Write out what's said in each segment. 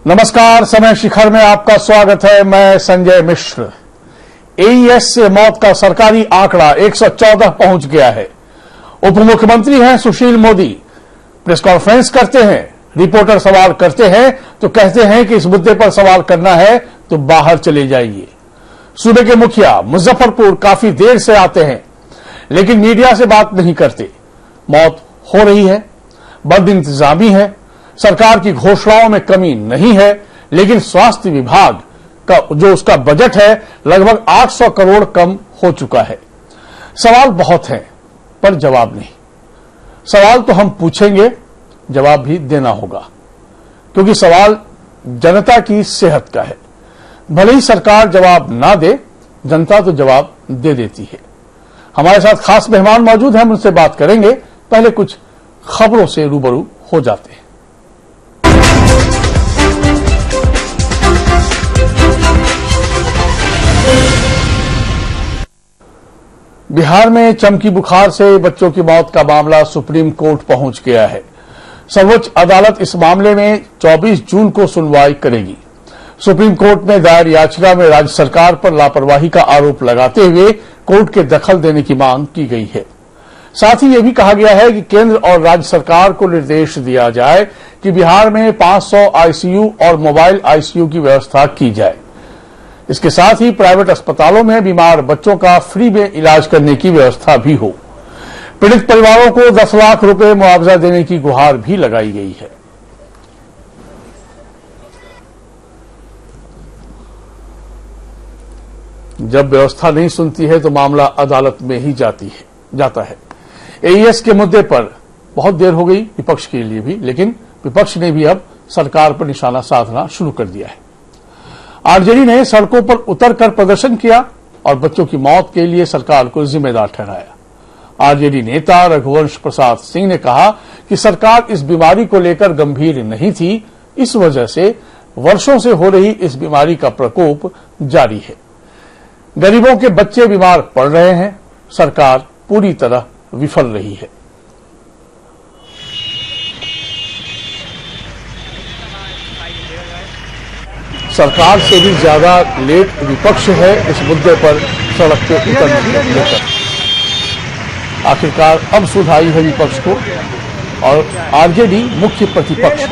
नमस्कार, समय शिखर में आपका स्वागत है। मैं संजय मिश्र। एईएस से मौत का सरकारी आंकड़ा 114 पहुंच गया है। उप मुख्यमंत्री हैं सुशील मोदी, प्रेस कॉन्फ्रेंस करते हैं, रिपोर्टर सवाल करते हैं तो कहते हैं कि इस मुद्दे पर सवाल करना है तो बाहर चले जाइए। सूबे के मुखिया मुजफ्फरपुर काफी देर से आते हैं लेकिन मीडिया से बात नहीं करते। मौत हो रही है, बद इंतजामी है, सरकार की घोषणाओं में कमी नहीं है, लेकिन स्वास्थ्य विभाग का जो उसका बजट है लगभग 800 करोड़ कम हो चुका है। सवाल बहुत हैं पर जवाब नहीं। सवाल तो हम पूछेंगे, जवाब भी देना होगा, क्योंकि सवाल जनता की सेहत का है। भले ही सरकार जवाब ना दे, जनता तो जवाब दे देती है। हमारे साथ खास मेहमान मौजूद हैं, हम उनसे बात करेंगे। पहले कुछ खबरों से रूबरू हो जाते हैं। बिहार में चमकी बुखार से बच्चों की मौत का मामला सुप्रीम कोर्ट पहुंच गया है। सर्वोच्च अदालत इस मामले में 24 जून को सुनवाई करेगी। सुप्रीम कोर्ट में दायर याचिका में राज्य सरकार पर लापरवाही का आरोप लगाते हुए कोर्ट के दखल देने की मांग की गई है। साथ ही यह भी कहा गया है कि केंद्र और राज्य सरकार को निर्देश दिया जाए कि बिहार में 500 आईसीयू और मोबाइल आईसीयू की व्यवस्था की जाए। इसके साथ ही प्राइवेट अस्पतालों में बीमार बच्चों का फ्री में इलाज करने की व्यवस्था भी हो। पीड़ित परिवारों को 10 लाख रुपए मुआवजा देने की गुहार भी लगाई गई है। जब व्यवस्था नहीं सुनती है तो मामला अदालत में ही जाता है। एईएस के मुद्दे पर बहुत देर हो गई विपक्ष के लिए भी, लेकिन विपक्ष ने भी अब सरकार पर निशाना साधना शुरू कर दिया है। आरजेडी ने सड़कों पर उतरकर प्रदर्शन किया और बच्चों की मौत के लिए सरकार को जिम्मेदार ठहराया। आरजेडी नेता रघुवंश प्रसाद सिंह ने कहा कि सरकार इस बीमारी को लेकर गंभीर नहीं थी, इस वजह से वर्षों से हो रही इस बीमारी का प्रकोप जारी है। गरीबों के बच्चे बीमार पड़ रहे हैं, सरकार पूरी तरह विफल रही है। सरकार से भी ज्यादा लेट विपक्ष है इस मुद्दे पर सड़क पे उतरने को लेकर। आखिरकार अब सुध आई है विपक्ष को और आरजेडी मुख्य प्रतिपक्ष।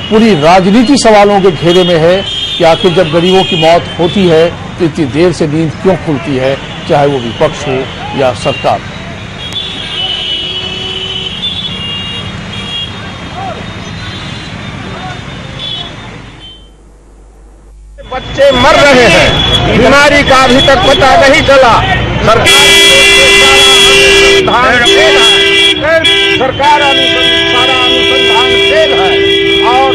पूरी राजनीति सवालों के घेरे में है कि आखिर जब गरीबों की मौत होती है तो इतनी देर से नींद क्यों खुलती है, चाहे वो विपक्ष हो या सरकार। बच्चे मर रहे हैं, बीमारी का अभी तक पता नहीं चला। सरकार सारा अनुसंधान फेल है और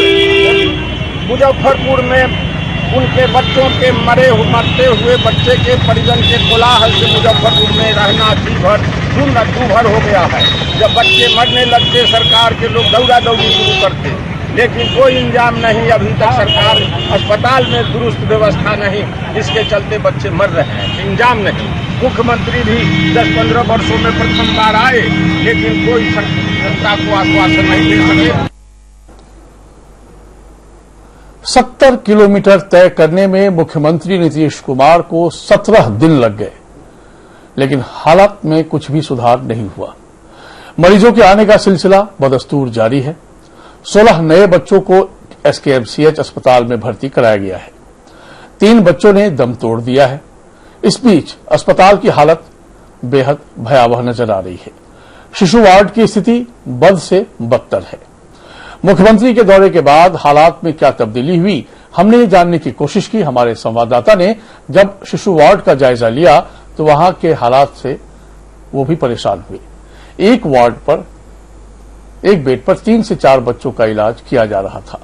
मुजफ्फरपुर में उनके बच्चों के मरते हुए बच्चे के परिजन के कोलाहल से मुजफ्फरपुर में रहना दूभर हो गया है। जब बच्चे मरने लगते सरकार के लोग दौड़ा दौड़ी शुरू करते, लेकिन कोई इंतजाम नहीं। अभी तक सरकार अस्पताल में दुरुस्त व्यवस्था नहीं, इसके चलते बच्चे मर रहे हैं, इंतजाम नहीं। मुख्यमंत्री भी 10-15 वर्षों में प्रथम बार आए, लेकिन कोई जनता को आश्वासन नहीं दे सके। 70 किलोमीटर तय करने में मुख्यमंत्री नीतीश कुमार को 17 दिन लग गए, लेकिन हालात में कुछ भी सुधार नहीं हुआ। मरीजों के आने का सिलसिला बदस्तूर जारी है। 16 नए बच्चों को एसकेएमसीएच अस्पताल में भर्ती कराया गया है। 3 बच्चों ने दम तोड़ दिया है। इस बीच अस्पताल की हालत बेहद भयावह नजर आ रही है। शिशु वार्ड की स्थिति बद से बदतर है। मुख्यमंत्री के दौरे के बाद हालात में क्या तब्दीली हुई, हमने ये जानने की कोशिश की। हमारे संवाददाता ने जब शिशु वार्ड का जायजा लिया तो वहां के हालात से वो भी परेशान हुए। एक वार्ड पर एक बेड पर 3 से 4 बच्चों का इलाज किया जा रहा था।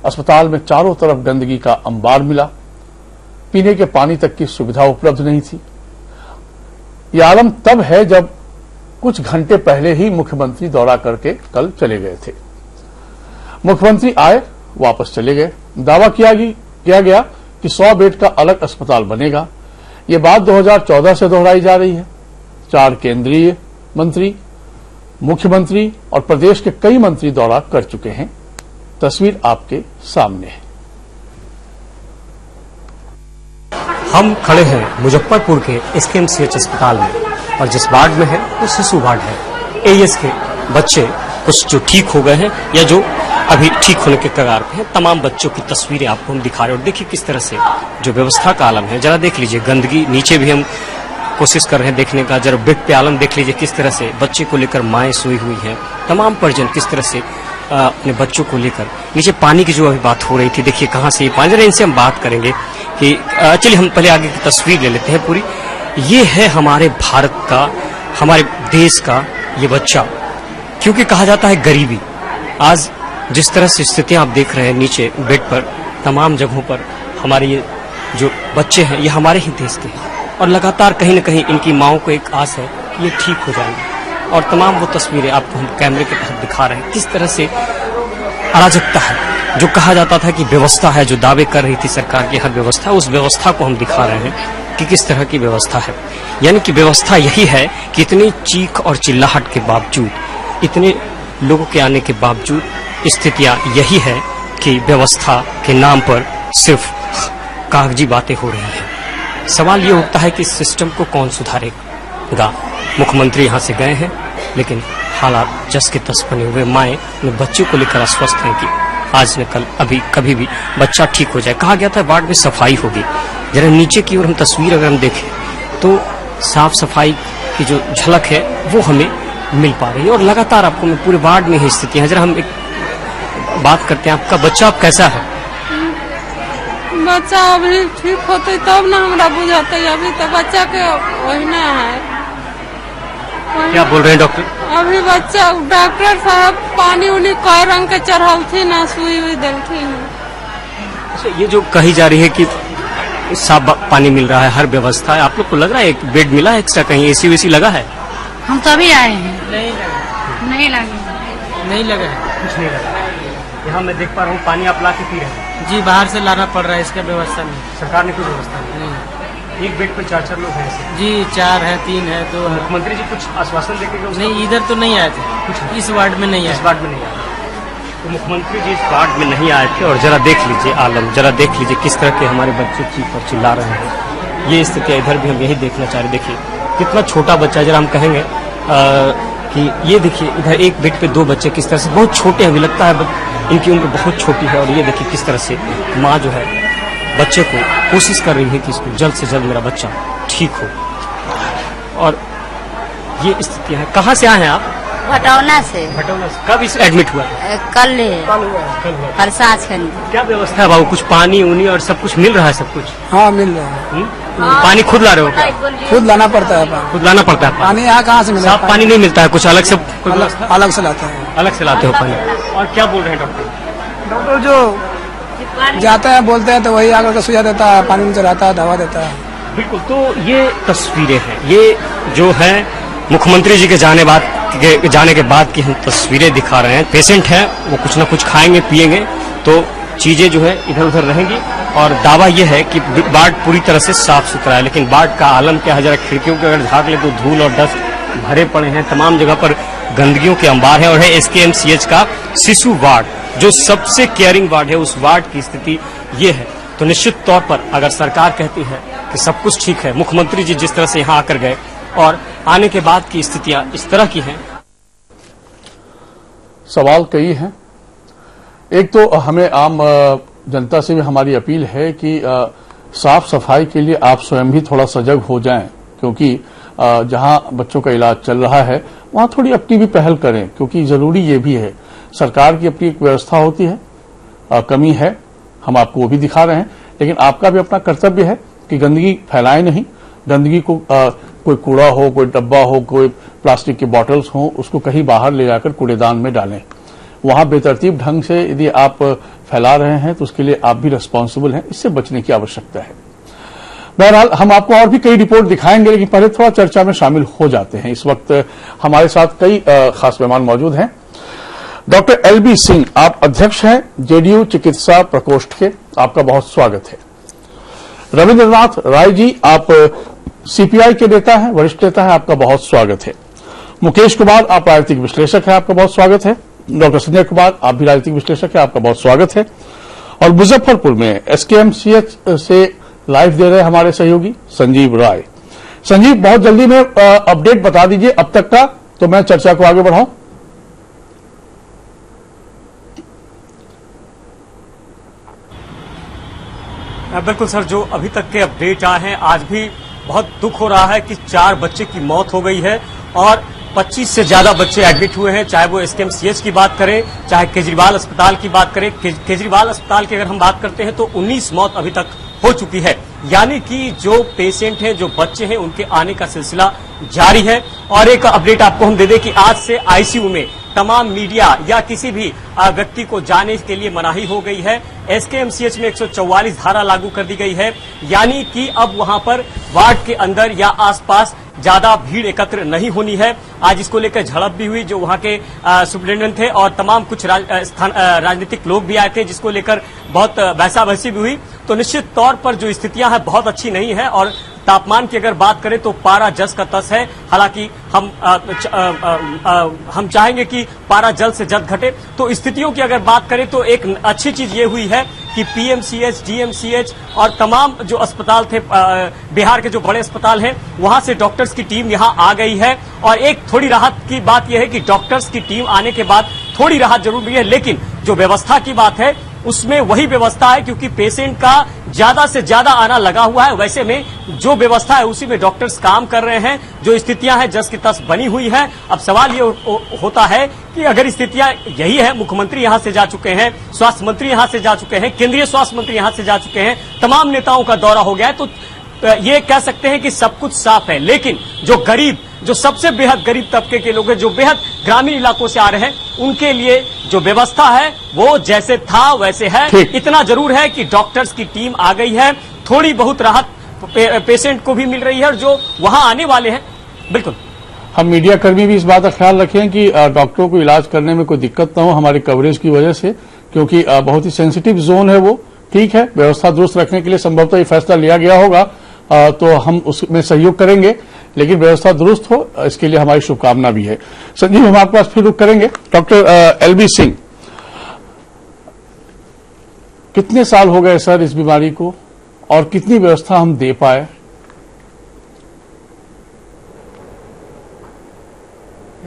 अस्पताल में चारों तरफ गंदगी का अंबार मिला, पीने के पानी तक की सुविधा उपलब्ध नहीं थी। यह आलम तब है जब कुछ घंटे पहले ही मुख्यमंत्री दौरा करके कल चले गए थे। मुख्यमंत्री आए, वापस चले गए। दावा किया गया कि 100 बेड का अलग अस्पताल बनेगा। ये बात 2014 से दोहराई जा रही है। 4 केंद्रीय मंत्री, मुख्यमंत्री और प्रदेश के कई मंत्री दौरा कर चुके हैं, तस्वीर आपके सामने है। हम खड़े हैं मुजफ्फरपुर के SKMCH अस्पताल में और जिस वार्ड में है वो शिशु वार्ड है। AS के बच्चे कुछ जो ठीक हो गए हैं या जो अभी ठीक होने के कगार पे हैं, तमाम बच्चों की तस्वीरें आपको हम दिखा रहे हैं। और देखिए किस तरह से जो व्यवस्था का आलम है, जरा देख लीजिए गंदगी, नीचे भी हम कोशिश कर रहे हैं देखने का, जरा बेड पे आलम देख लीजिए किस तरह से बच्चे को लेकर माएँ सोई हुई हैं, तमाम परिजन किस तरह से अपने बच्चों को लेकर। नीचे पानी की जो अभी बात हो रही थी, देखिए कहाँ से ये पानी, जरा इनसे हम बात करेंगे कि चलिए हम पहले आगे की तस्वीर ले लेते हैं पूरी। ये है हमारे भारत का, हमारे देश का ये बच्चा, क्योंकि कहा जाता है गरीबी। आज जिस तरह से स्थितियां आप देख रहे हैं नीचे बेड पर, तमाम जगहों पर हमारे ये जो बच्चे हैं ये हमारे ही देश के हैं और लगातार कहीं न कहीं इनकी माओं को एक आस है कि ये ठीक हो जाएंगे। और तमाम वो तस्वीरें आपको हम कैमरे के तहत दिखा रहे हैं किस तरह से अराजकता है। जो कहा जाता था कि व्यवस्था है, जो दावे कर रही थी सरकार की हर व्यवस्था, उस व्यवस्था को हम दिखा रहे हैं कि किस तरह की व्यवस्था है। यानी कि व्यवस्था यही है कि इतनी चीख और चिल्लाहट के बावजूद, इतने लोगों के आने के बावजूद स्थितियां यही है कि व्यवस्था के नाम पर सिर्फ कागजी बातें हो रही हैं। सवाल ये उठता है कि इस सिस्टम को कौन सुधारेगा। मुख्यमंत्री यहाँ से गए हैं लेकिन हालात जस के तस बने हुए। माएँ अपने बच्चों को लेकर आश्वस्त हैं कि आज न कल अभी कभी भी बच्चा ठीक हो जाए। कहा गया था वार्ड में सफाई होगी। जरा नीचे की ओर हम तस्वीर अगर हम देखें तो साफ सफाई की जो झलक है वो हमें मिल पा रही है और लगातार आपको मैं पूरे वार्ड में ही स्थिति है। जरा हम एक बात करते हैं, आपका बच्चा अब कैसा है? बच्चा अभी ठीक होते तब ना हमरा बुझाते, अभी तो बच्चा के ओहिना है। क्या बोल रहे हैं डॉक्टर? अभी बच्चा, डॉक्टर साहब पानी उनी कई रंग के चढ़ालथी ना, सुई हुई दिलथी। अच्छा, ये जो कही जा रही है कि साफ पानी मिल रहा है, हर व्यवस्था है, आप लोग को लग रहा है एक बेड मिला है एक्स्ट्रा, कहीं AC वेसी लगा है? हम तभी आए हैं। नहीं लगे नहीं लगा है, कुछ नहीं लगा। यहाँ मैं देख पा रहा हूँ पानी आप ला के पी रहे हैं? जी, बाहर से लाना पड़ रहा है, इसका व्यवस्था नहीं। सरकार ने कोई व्यवस्था नहीं। एक बेड पर 4 लोग हैं ऐसे? जी, 4 है, 3 है, 2 है। मुख्यमंत्री जी कुछ आश्वासन देके गए? नहीं, इधर तो नहीं आए थे, कुछ इस वार्ड में नहीं आए। इस वार्ड में नहीं आए तो मुख्यमंत्री जी इस वार्ड में नहीं आए थे। और जरा देख लीजिए आलम, जरा देख लीजिए किस तरह के हमारे बच्चे चीख और चिल्ला रहे हैं। ये स्थिति इधर भी हम यही देखना चाह रहे। देखिए कितना छोटा बच्चा, जरा हम कहेंगे कि ये देखिए इधर एक बेड पे 2 बच्चे किस तरह से बहुत छोटे हैं, लगता है इनकी उम्र बहुत छोटी है। और ये देखिए किस तरह से माँ जो है बच्चे को कोशिश कर रही है कि इसको जल्द से जल्द मेरा बच्चा ठीक हो। और ये स्थिति है। कहाँ से आए हैं आप? भटौना से। भटौना से। कब इस एडमिट हुआ? कल सांझ खन। क्या व्यवस्था है बाबू? कुछ पानी उनी और सब कुछ मिल रहा है? सब कुछ हाँ, मिल रहा है। पानी खुद ला रहे हो क्या? खुद लाना पड़ता है। खुद लाना पड़ता है पानी यहाँ कहाँ से मिलता है? साफ पानी नहीं मिलता है, कुछ अलग से अलग से लाते हैं। अलग से लाते हो पानी। और क्या बोल रहे हैं डॉक्टर? डॉक्टर जो जाते हैं बोलते हैं तो वही आकर के सुझाव देता है, पानी में चढ़ाता है, दवा देता है। बिल्कुल। तो ये तस्वीरें हैं, ये जो है मुख्यमंत्री जी के जाने के बाद की हम तस्वीरें दिखा रहे हैं। पेशेंट हैं, वो कुछ ना कुछ खाएंगे पिएंगे तो चीजें जो है इधर उधर रहेंगी। और दावा यह है कि वार्ड पूरी तरह से साफ सुथरा है, लेकिन वार्ड का आलम क्या है, जरा खिड़कियों के अगर झाँक ले तो धूल और डस्ट भरे पड़े हैं, तमाम जगह पर गंदगियों के अंबार है। और है SKMCH का शिशु वार्ड, जो सबसे केयरिंग वार्ड है, उस वार्ड की स्थिति ये है। तो निश्चित तौर पर अगर सरकार कहती है कि सब कुछ ठीक है, मुख्यमंत्री जी जिस तरह से यहाँ आकर गए और आने के बाद की स्थितियां इस तरह की हैं। सवाल कई हैं। एक तो हमें आम जनता से भी हमारी अपील है कि साफ सफाई के लिए आप स्वयं भी थोड़ा सजग हो जाएं, क्योंकि जहां बच्चों का इलाज चल रहा है वहां थोड़ी अपनी भी पहल करें, क्योंकि जरूरी ये भी है। सरकार की अपनी एक व्यवस्था होती है, कमी है, हम आपको वो भी दिखा रहे हैं, लेकिन आपका भी अपना कर्तव्य है कि गंदगी फैलाएं नहीं। गंदगी को कोई कूड़ा हो, कोई डब्बा हो, कोई प्लास्टिक की बॉटल्स हो, उसको कहीं बाहर ले जाकर कूड़ेदान में डालें। वहां बेतरतीब ढंग से यदि आप फैला रहे हैं तो उसके लिए आप भी रिस्पॉन्सिबल हैं, इससे बचने की आवश्यकता है। बहरहाल हम आपको और भी कई रिपोर्ट दिखाएंगे, लेकिन पहले थोड़ा चर्चा में शामिल हो जाते हैं। इस वक्त हमारे साथ कई खास मेहमान मौजूद हैं। डॉक्टर LB सिंह, आप अध्यक्ष हैं JDU चिकित्सा प्रकोष्ठ के, आपका बहुत स्वागत है। रविंद्रनाथ राय जी, आप CPI के नेता हैं, वरिष्ठ नेता हैं, आपका बहुत स्वागत है। मुकेश कुमार, आप राजनीतिक विश्लेषक हैं, आपका बहुत स्वागत है। डॉक्टर संजय कुमार, आप भी राजनीतिक विश्लेषक हैं, आपका बहुत स्वागत है। और मुजफ्फरपुर में एसकेएमसीएच से लाइव दे रहे हमारे सहयोगी संजीव राय। संजीव, बहुत जल्दी में अपडेट बता दीजिए अब तक का, तो मैं चर्चा को आगे बढ़ाऊं। बिल्कुल सर, जो अभी तक के अपडेट आए हैं, आज भी बहुत दुख हो रहा है कि 4 बच्चे की मौत हो गई है और 25 से ज्यादा बच्चे एडमिट हुए हैं। चाहे वो एसकेएमसीएच की बात करें, चाहे केजरीवाल अस्पताल की बात करें। केजरीवाल अस्पताल की अगर हम बात करते हैं तो 19 मौत अभी तक हो चुकी है, यानी कि जो पेशेंट हैं, जो बच्चे हैं, उनके आने का सिलसिला जारी है। और एक अपडेट आपको हम दे दें कि आज से आईसीयू में तमाम मीडिया या किसी भी व्यक्ति को जाने के लिए मनाही हो गई है। एसकेएमसीएच में 144 धारा लागू कर दी गई है, यानी कि अब वहां पर वार्ड के अंदर या आसपास ज्यादा भीड़ एकत्र नहीं होनी है। आज इसको लेकर झड़प भी हुई, जो वहां के सुप्रिंटेंडेंट थे और तमाम कुछ राजनीतिक लोग भी आए थे, जिसको लेकर बहुत बहसाबहसी भी हुई। तो निश्चित तौर पर जो स्थितियां हैं बहुत अच्छी नहीं है। और तापमान की अगर बात करें तो पारा जस का तस है। हालांकि हम चाहेंगे कि पारा जल्द से जल्द घटे। तो स्थितियों की अगर बात करें तो एक अच्छी चीज ये हुई है कि पीएमसीएच, डीएमसीएच और तमाम जो अस्पताल थे, बिहार के जो बड़े अस्पताल हैं, वहां से डॉक्टर्स की टीम यहां आ गई है। और एक थोड़ी राहत की बात यह है कि डॉक्टर्स की टीम आने के बाद थोड़ी राहत जरूर मिली है, लेकिन जो व्यवस्था की बात है उसमें वही व्यवस्था है, क्योंकि पेशेंट का ज्यादा से ज्यादा आना लगा हुआ है। वैसे में जो व्यवस्था है उसी में डॉक्टर्स काम कर रहे हैं। जो स्थितियां हैं जस की तस बनी हुई है। अब सवाल ये होता है कि अगर स्थितियां यही है, मुख्यमंत्री यहां से जा चुके हैं, स्वास्थ्य मंत्री यहां से जा चुके हैं, केंद्रीय स्वास्थ्य मंत्री यहां से जा चुके हैं, तमाम नेताओं का दौरा हो गया है, तो ये कह सकते हैं कि सब कुछ साफ है। लेकिन जो गरीब, जो सबसे बेहद गरीब तबके के लोग हैं, जो बेहद ग्रामीण इलाकों से आ रहे हैं, उनके लिए जो व्यवस्था है वो जैसे था वैसे है। इतना जरूर है कि डॉक्टर्स की टीम आ गई है, थोड़ी बहुत राहत पेशेंट को भी मिल रही है और जो वहां आने वाले हैं। बिल्कुल, हम मीडिया कर्मी भी इस बात का ख्याल रखें कि डॉक्टरों को इलाज करने में कोई दिक्कत न हो हमारी कवरेज की वजह से, क्योंकि बहुत ही सेंसिटिव जोन है वो। ठीक है, व्यवस्था दुरुस्त रखने के लिए संभवतः ये फैसला लिया गया होगा, तो हम उसमें सहयोग करेंगे, लेकिन व्यवस्था दुरुस्त हो इसके लिए हमारी शुभकामना भी है। संजीव, हम आपके पास फिर रुक करेंगे। डॉक्टर एलबी सिंह, कितने साल हो गए सर इस बीमारी को और कितनी व्यवस्था हम दे पाए?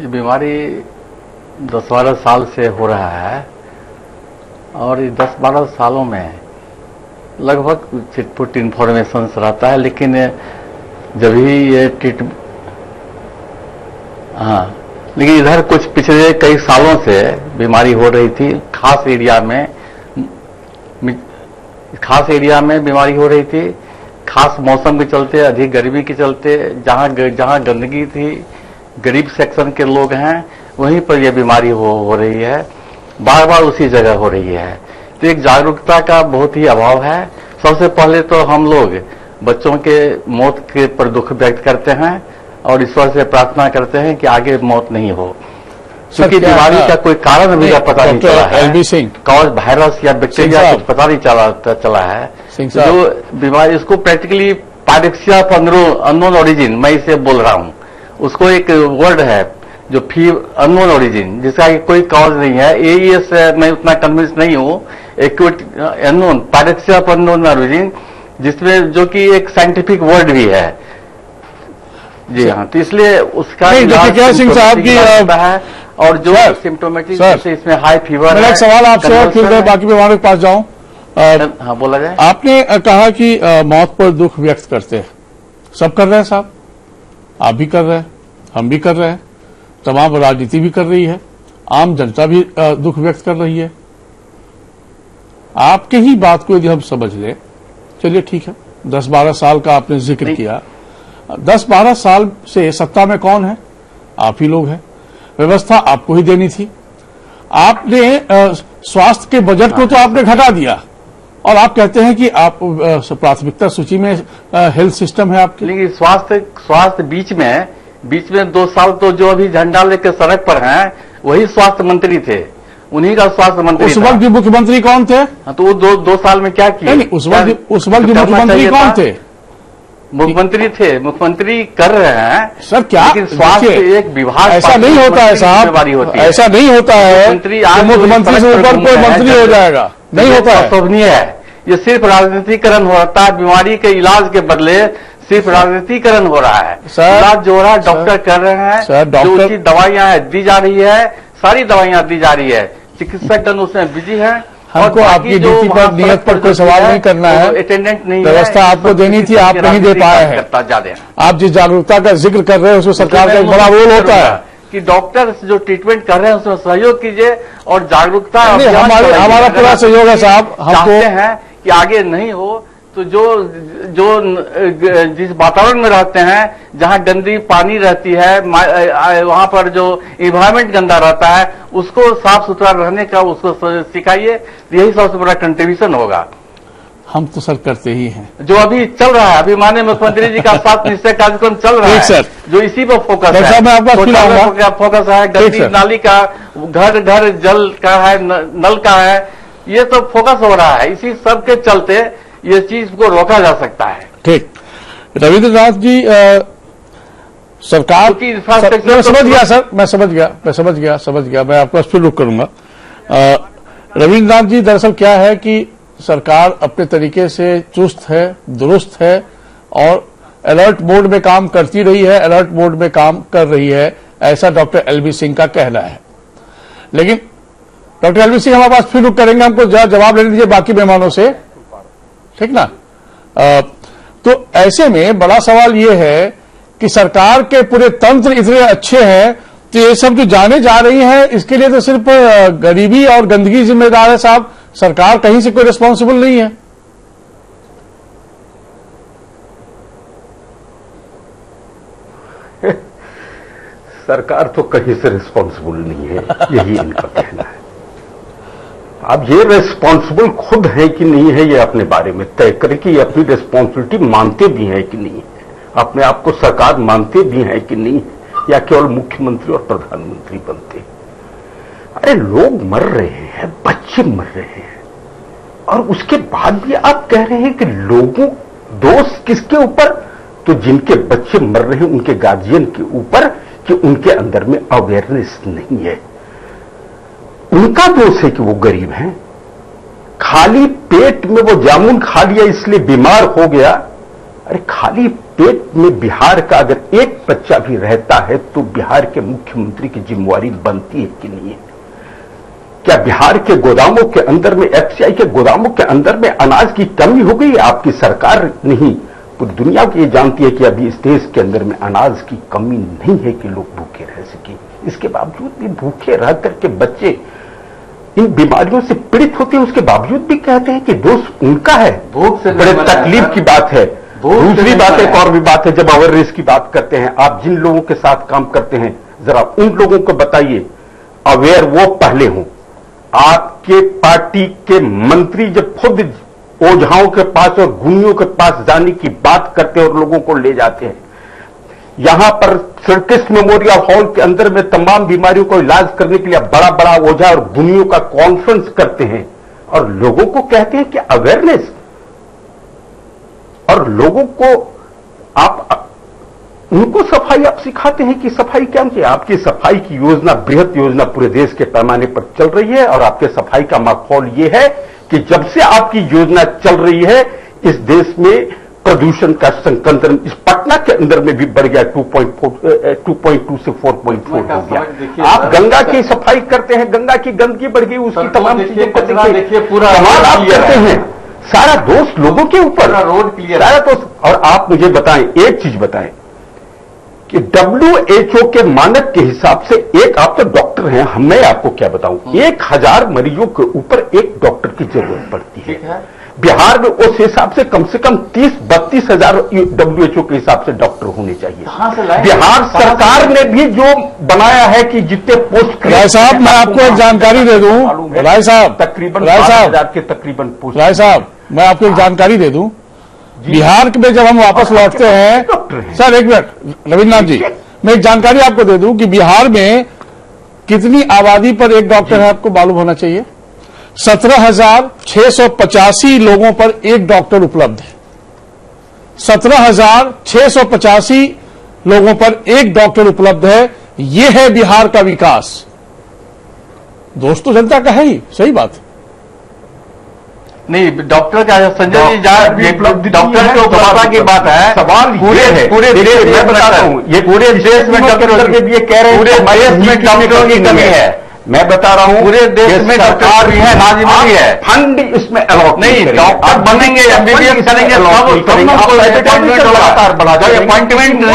ये बीमारी 10-12 साल से हो रहा है और ये 10-12 सालों में लगभग चिटपुट इन्फॉर्मेशन रहता है, लेकिन जब ही ये लेकिन इधर कुछ पिछले कई सालों से बीमारी हो रही थी। खास एरिया में बीमारी हो रही थी, खास मौसम के चलते, अधिक गर्मी के चलते, जहां गंदगी थी, गरीब सेक्शन के लोग हैं, वहीं पर यह बीमारी हो रही है, बार बार उसी जगह हो रही है। तो एक जागरूकता का बहुत ही अभाव है। सबसे पहले तो हम लोग बच्चों के मौत के पर दुख व्यक्त करते हैं और ईश्वर से प्रार्थना करते हैं कि आगे मौत नहीं हो, क्योंकि बीमारी का कोई कारण अभी पता नहीं चला है। कॉज वायरस या बैक्टीरिया कुछ पता नहीं चला है। जो बीमारी, उसको practically pyrexia of unknown origin, मैं इसे बोल रहा हूं, उसको एक वर्ड है जो अननोन ओरिजिन, जिसका कोई कॉज नहीं है। एईएस मैं उतना कन्विंस नहीं हूं। Acute unknown, pyrexia of unknown origin, जिसमें जो कि एक साइंटिफिक वर्ड भी है। जी हाँ, तो इसलिए उसका सिंह साहब की है। और जो सिम्टोमेटिक, जैसे इसमें हाई फीवर। मेरा एक सवाल आपसे और फिर मैं बाकी बीमारियों के पास जाऊं। हाँ, बोला जाए। आपने कहा कि मौत पर दुख व्यक्त करते हैं, सब कर रहे हैं साहब, आप भी कर रहे हैं, हम भी कर रहे हैं, तमाम राजनीति भी कर रही है, आम जनता भी दुख व्यक्त कर रही है। आपके ही बात को यदि हम समझ लें, चलिए ठीक है, 10-12 साल का आपने जिक्र किया, 10-12 साल से सत्ता में कौन है? आप ही लोग हैं। व्यवस्था आपको ही देनी थी। आपने स्वास्थ्य के बजट को तो आपने घटा दिया और आप कहते हैं कि आप प्राथमिकता सूची में हेल्थ सिस्टम है आपके। लेकिन स्वास्थ्य बीच में 2 साल तो जो अभी झंडा लेकर सड़क पर हैं, वही स्वास्थ्य मंत्री थे, उन्हीं का स्वास्थ्य मंत्री। उस वक्त मुख्यमंत्री कौन थे? हाँ, तो वो 2 साल में क्या किया? नहीं, उस वक्त मुख्यमंत्री कौन थे? मुख्यमंत्री थे, मुख्यमंत्री कर रहे हैं सर क्या, लेकिन स्वास्थ्य देखिए, एक विभाग, ऐसा नहीं होता है साहब, जिम्मेवारी होती है। ऐसा नहीं होता है मुख्यमंत्री आज कि मुख्यमंत्री से ऊपर कोई मंत्री हो जाएगा, नहीं होता है। अशोभनीय है, ये सिर्फ राजनीतिकरण हो रहा है। बीमारी के इलाज के बदले सिर्फ राजनीतिकरण हो रहा है। सर, इलाज जो हो रहा है डॉक्टर कर रहे हैं, सर, जो डॉक्टर- उचित दवाइयां दी जा रही है, सारी दवाइयां दी जा रही है, चिकित्सकगण उसमें बिजी है। हमको आपकी ड्यूटी पर, नियत पर कोई सवाल नहीं करना है। अटेंडेंट नहीं, व्यवस्था आपको देनी थी, आप नहीं दे पाए हैं। ज्यादा आप जिस जागरूकता का जिक्र कर रहे हैं उसमें सरकार का एक बड़ा रोल होता है कि डॉक्टर जो ट्रीटमेंट कर रहे हैं उसमें सहयोग कीजिए और जागरूकता नहीं, अभियान हमारा चलाइए। पूरा अगर सहयोग है साहब। हमको चाहते हैं कि आगे नहीं हो तो जो जिस वातावरण में रहते हैं, जहां गंदी पानी रहती है, वहां पर जो इन्वायरमेंट गंदा रहता है, उसको साफ सुथरा रहने का उसको सिखाइए। यही सबसे बड़ा कंट्रीब्यूशन होगा। हम तो सर करते ही हैं। जो अभी चल रहा है, अभी माननीय मुख्यमंत्री जी का 7 निश्चय कार्यक्रम चल रहा ठीक है सर। जो इसी पर फोकस डॉक्टर है। साहब, मैं आपका शौचालय सुनाऊंगा। पर फोकस है, गंदी सर। नाली का, घर घर जल का है, नल का है, ये तो फोकस हो रहा है। इसी सब के चलते ये चीज को रोका जा सकता है। ठीक, रविंद्रनाथ जी, सरकार, क्योंकि इंफ्रास्ट्रक्चर मैं तो- समझ गया सर, मैं समझ गया, मैं आपको फिर रुक करूंगा। रविंद्रनाथ जी, दरअसल क्या है कि सरकार अपने तरीके से चुस्त है, दुरुस्त है और अलर्ट मोड में काम करती रही है, अलर्ट मोड में काम कर रही है, ऐसा डॉक्टर एलबी सिंह का कहना है। लेकिन डॉक्टर एलबी सिंह, हमारे पास फिर रुक करेंगे, हमको जवाब लेने दीजिए बाकी मेहमानों से, ठीक ना। तो ऐसे में बड़ा सवाल यह है कि सरकार के पूरे तंत्र इतने अच्छे हैं तो ये सब जो जाने जा रही हैं इसके लिए तो सिर्फ गरीबी और गंदगी जिम्मेदार है साहब, सरकार कहीं से कोई रिस्पॉन्सिबल नहीं है। सरकार तो कहीं से रिस्पॉन्सिबल नहीं है, यही इनका कहना है। अब ये रिस्पॉन्सिबल खुद है कि नहीं है ये अपने बारे में तय करे कि ये अपनी रिस्पॉन्सिबिलिटी मानते भी हैं कि नहीं है, अपने आप को सरकार मानते भी हैं कि नहीं है, या केवल मुख्यमंत्री और प्रधानमंत्री बनते हैं। अरे लोग मर रहे हैं, बच्चे मर रहे हैं, और उसके बाद भी आप कह रहे हैं कि लोगों, दोष किसके ऊपर? तो जिनके बच्चे मर रहे हैं उनके गार्जियन के ऊपर कि उनके अंदर में अवेयरनेस नहीं है। उनका दोष है कि वो गरीब हैं। खाली पेट में वो जामुन खा लिया इसलिए बीमार हो गया। अरे खाली पेट में बिहार का अगर एक बच्चा भी रहता है तो बिहार के मुख्यमंत्री की जिम्मेवारी बनती है कि नहीं है? क्या बिहार के गोदामों के अंदर में, एफसीआई के गोदामों के अंदर में अनाज की कमी हो गई? आपकी सरकार नहीं, पूरी दुनिया की ये जानती है कि अभी इस देश के अंदर में अनाज की कमी नहीं है कि लोग भूखे रह सके। इसके बावजूद भी भूखे रह करके बच्चे इन बीमारियों से पीड़ित होते हैं, उसके बावजूद भी कहते हैं कि दोष उनका है। भूख से बड़े तकलीफ की बात है। दूसरी बात एक और भी बात है, जब अवेयरनेस की बात करते हैं, आप जिन लोगों के साथ काम करते हैं जरा उन लोगों को बताइए, अवेयर वो पहले हों। आपके पार्टी के मंत्री जब खुद ओझाओं के पास और गुनियों के पास जाने की बात करते हैं और लोगों को ले जाते हैं, यहां पर श्री कृष्ण मेमोरियल हॉल के अंदर में तमाम बीमारियों को इलाज करने के लिए बड़ा बड़ा ओझा और गुनियों का कॉन्फ्रेंस करते हैं और लोगों को कहते हैं कि अवेयरनेस, और लोगों को आप उनको सफाई आप सिखाते हैं कि सफाई क्या चाहिए। आपकी सफाई की योजना, बृहद योजना पूरे देश के पैमाने पर चल रही है और आपके सफाई का माहौल ये है कि जब से आपकी योजना चल रही है इस देश में प्रदूषण का संकलन इस पटना के अंदर में भी बढ़ गया, 2.2 से 4.4 हो गया। आप गंगा की सफाई करते हैं, गंगा की गंदगी बढ़ गई, उसकी तमाम चीजों को देखिए, पूरा कमाल आप करते हैं। सारा दोष लोगों के ऊपर, रोड क्लियर, सारा दोष। और आप मुझे बताएं, एक चीज बताएं कि WHO के मानक के हिसाब से, एक आप तो डॉक्टर हैं, मैं आपको क्या बताऊं, 1000 मरीजों के ऊपर एक डॉक्टर की जरूरत पड़ती है। बिहार में उस हिसाब से कम 30-32 हजार WHO के हिसाब से डॉक्टर होने चाहिए। बिहार सरकार ने भी जो बनाया है कि जितने पोस्ट, राय साहब मैं आपको एक जानकारी दे दूं, राय साहब, तकरीबन राय साहब, 5000 के तकरीबन पोस्ट। राय साहब मैं आपको एक जानकारी दे दूं, बिहार में जब हम वापस लौटते हैं, सर एक मिनट रविन्द्रनाथ जी, मैं एक जानकारी आपको दे दूं कि बिहार में कितनी आबादी पर एक डॉक्टर है आपको मालूम होना चाहिए? 17,685 लोगों पर एक डॉक्टर उपलब्ध है। 17,685 लोगों पर एक डॉक्टर उपलब्ध है। यह है बिहार का विकास। दोष तो जनता का है ही, सही बात। नहीं, डॉक्टर का संजय जी डॉक्टर की उपलब्धता की बात है। सवाल पूरे देश में, मैं बताता हूं, ये पूरे देश में डॉक्टरों की कह रहे हैं पूरे देश में डॉक्टरों की कमी है। मैं बता रहा हूं पूरे देश में डॉक्टर भी है, नाजिम भी है। फंड इसमें अलॉट नहीं, डॉक्टर बनेंगे, एमबीबीएस करेंगे, लगातार बढ़ा जाए। अपॉइंटमेंट नहीं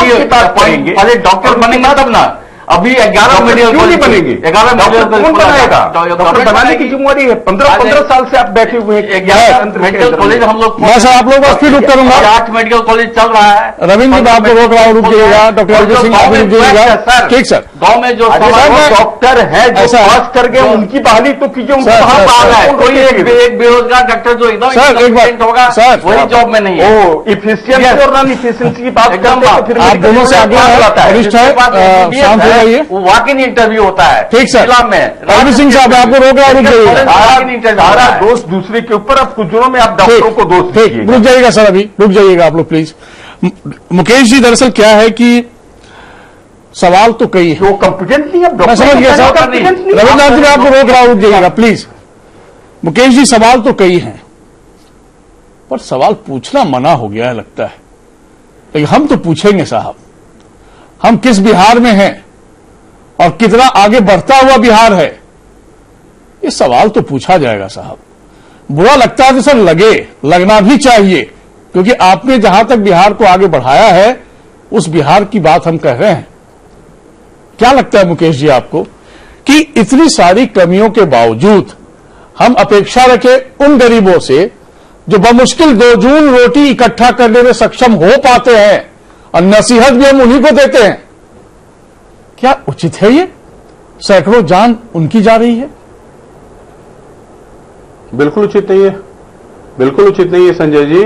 करेंगे, पहले डॉक्टर बनेंगे तब ना। अभी 11 मेडिकल क्यों नहीं बनेंगे? 11 मेडिकल कौन बनाएगा? डॉक्टर बनाने की जिम्मेदारी है। 15 साल से आप बैठे हुए हैं। 11 मेडिकल कॉलेज हम लोग, मैं सर आप लोगों को फिर रुक करूंगा। 8 मेडिकल कॉलेज चल रहा है। रविंद्र जी, मैं आपको रोक रहा हूं, रुक जाइएगा। डॉक्टर अजय सिंह आप रुक जाइएगा। ठीक सर, गांव में जो डॉक्टर है जो पास करके उनकी बहाली तो कीजिए। उनको कहां पाल है? कोई एक बेरोजगार डॉक्टर जो एकदम होगा वही जॉब में नहीं है। इफिशियंसी और नॉन इफिशियंसी की बात करते हैं, फिर आप दोनों से आगे वरिष्ठ है, शांत हो जाइए। वॉक इन इंटरव्यू होता है। ठीक सर, रवि सिंह साहब आपको रोक रहा, रुक जाइएगा। सारा दोष दूसरे के ऊपर, अब कुछ दिनों में आप डॉक्टरों को दोष दीजिए। रुक जाइएगा सर, अभी रुक जाइएगा आप लोग प्लीज। मुकेश जी, दरअसल क्या है कि सवाल तो कई है, वो कॉम्पिटेंट नहीं है। मैं समझ गया सर। रविन्द्रनाथ जी, मैं आपको रोक रहा हूं, रुक जाइएगा प्लीज। मुकेश जी, सवाल तो कई हैं, पर सवाल पूछना मना हो गया है लगता है। लेकिन हम तो पूछेंगे साहब, हम किस बिहार में हैं और कितना आगे बढ़ता हुआ बिहार है, ये सवाल तो पूछा जाएगा साहब। बुरा लगता है तो सर लगना भी चाहिए, क्योंकि आपने जहां तक बिहार को आगे बढ़ाया है उस बिहार की बात हम कह रहे हैं। क्या लगता है मुकेश जी आपको कि इतनी सारी कमियों के बावजूद हम अपेक्षा रखें उन गरीबों से जो बमुश्किल 2 जून रोटी इकट्ठा करने में सक्षम हो पाते हैं, और नसीहत भी हम उन्हीं को देते हैं? क्या उचित है ये? सैकड़ों जान उनकी जा रही है। बिल्कुल उचित नहीं है, बिल्कुल उचित नहीं है संजय जी।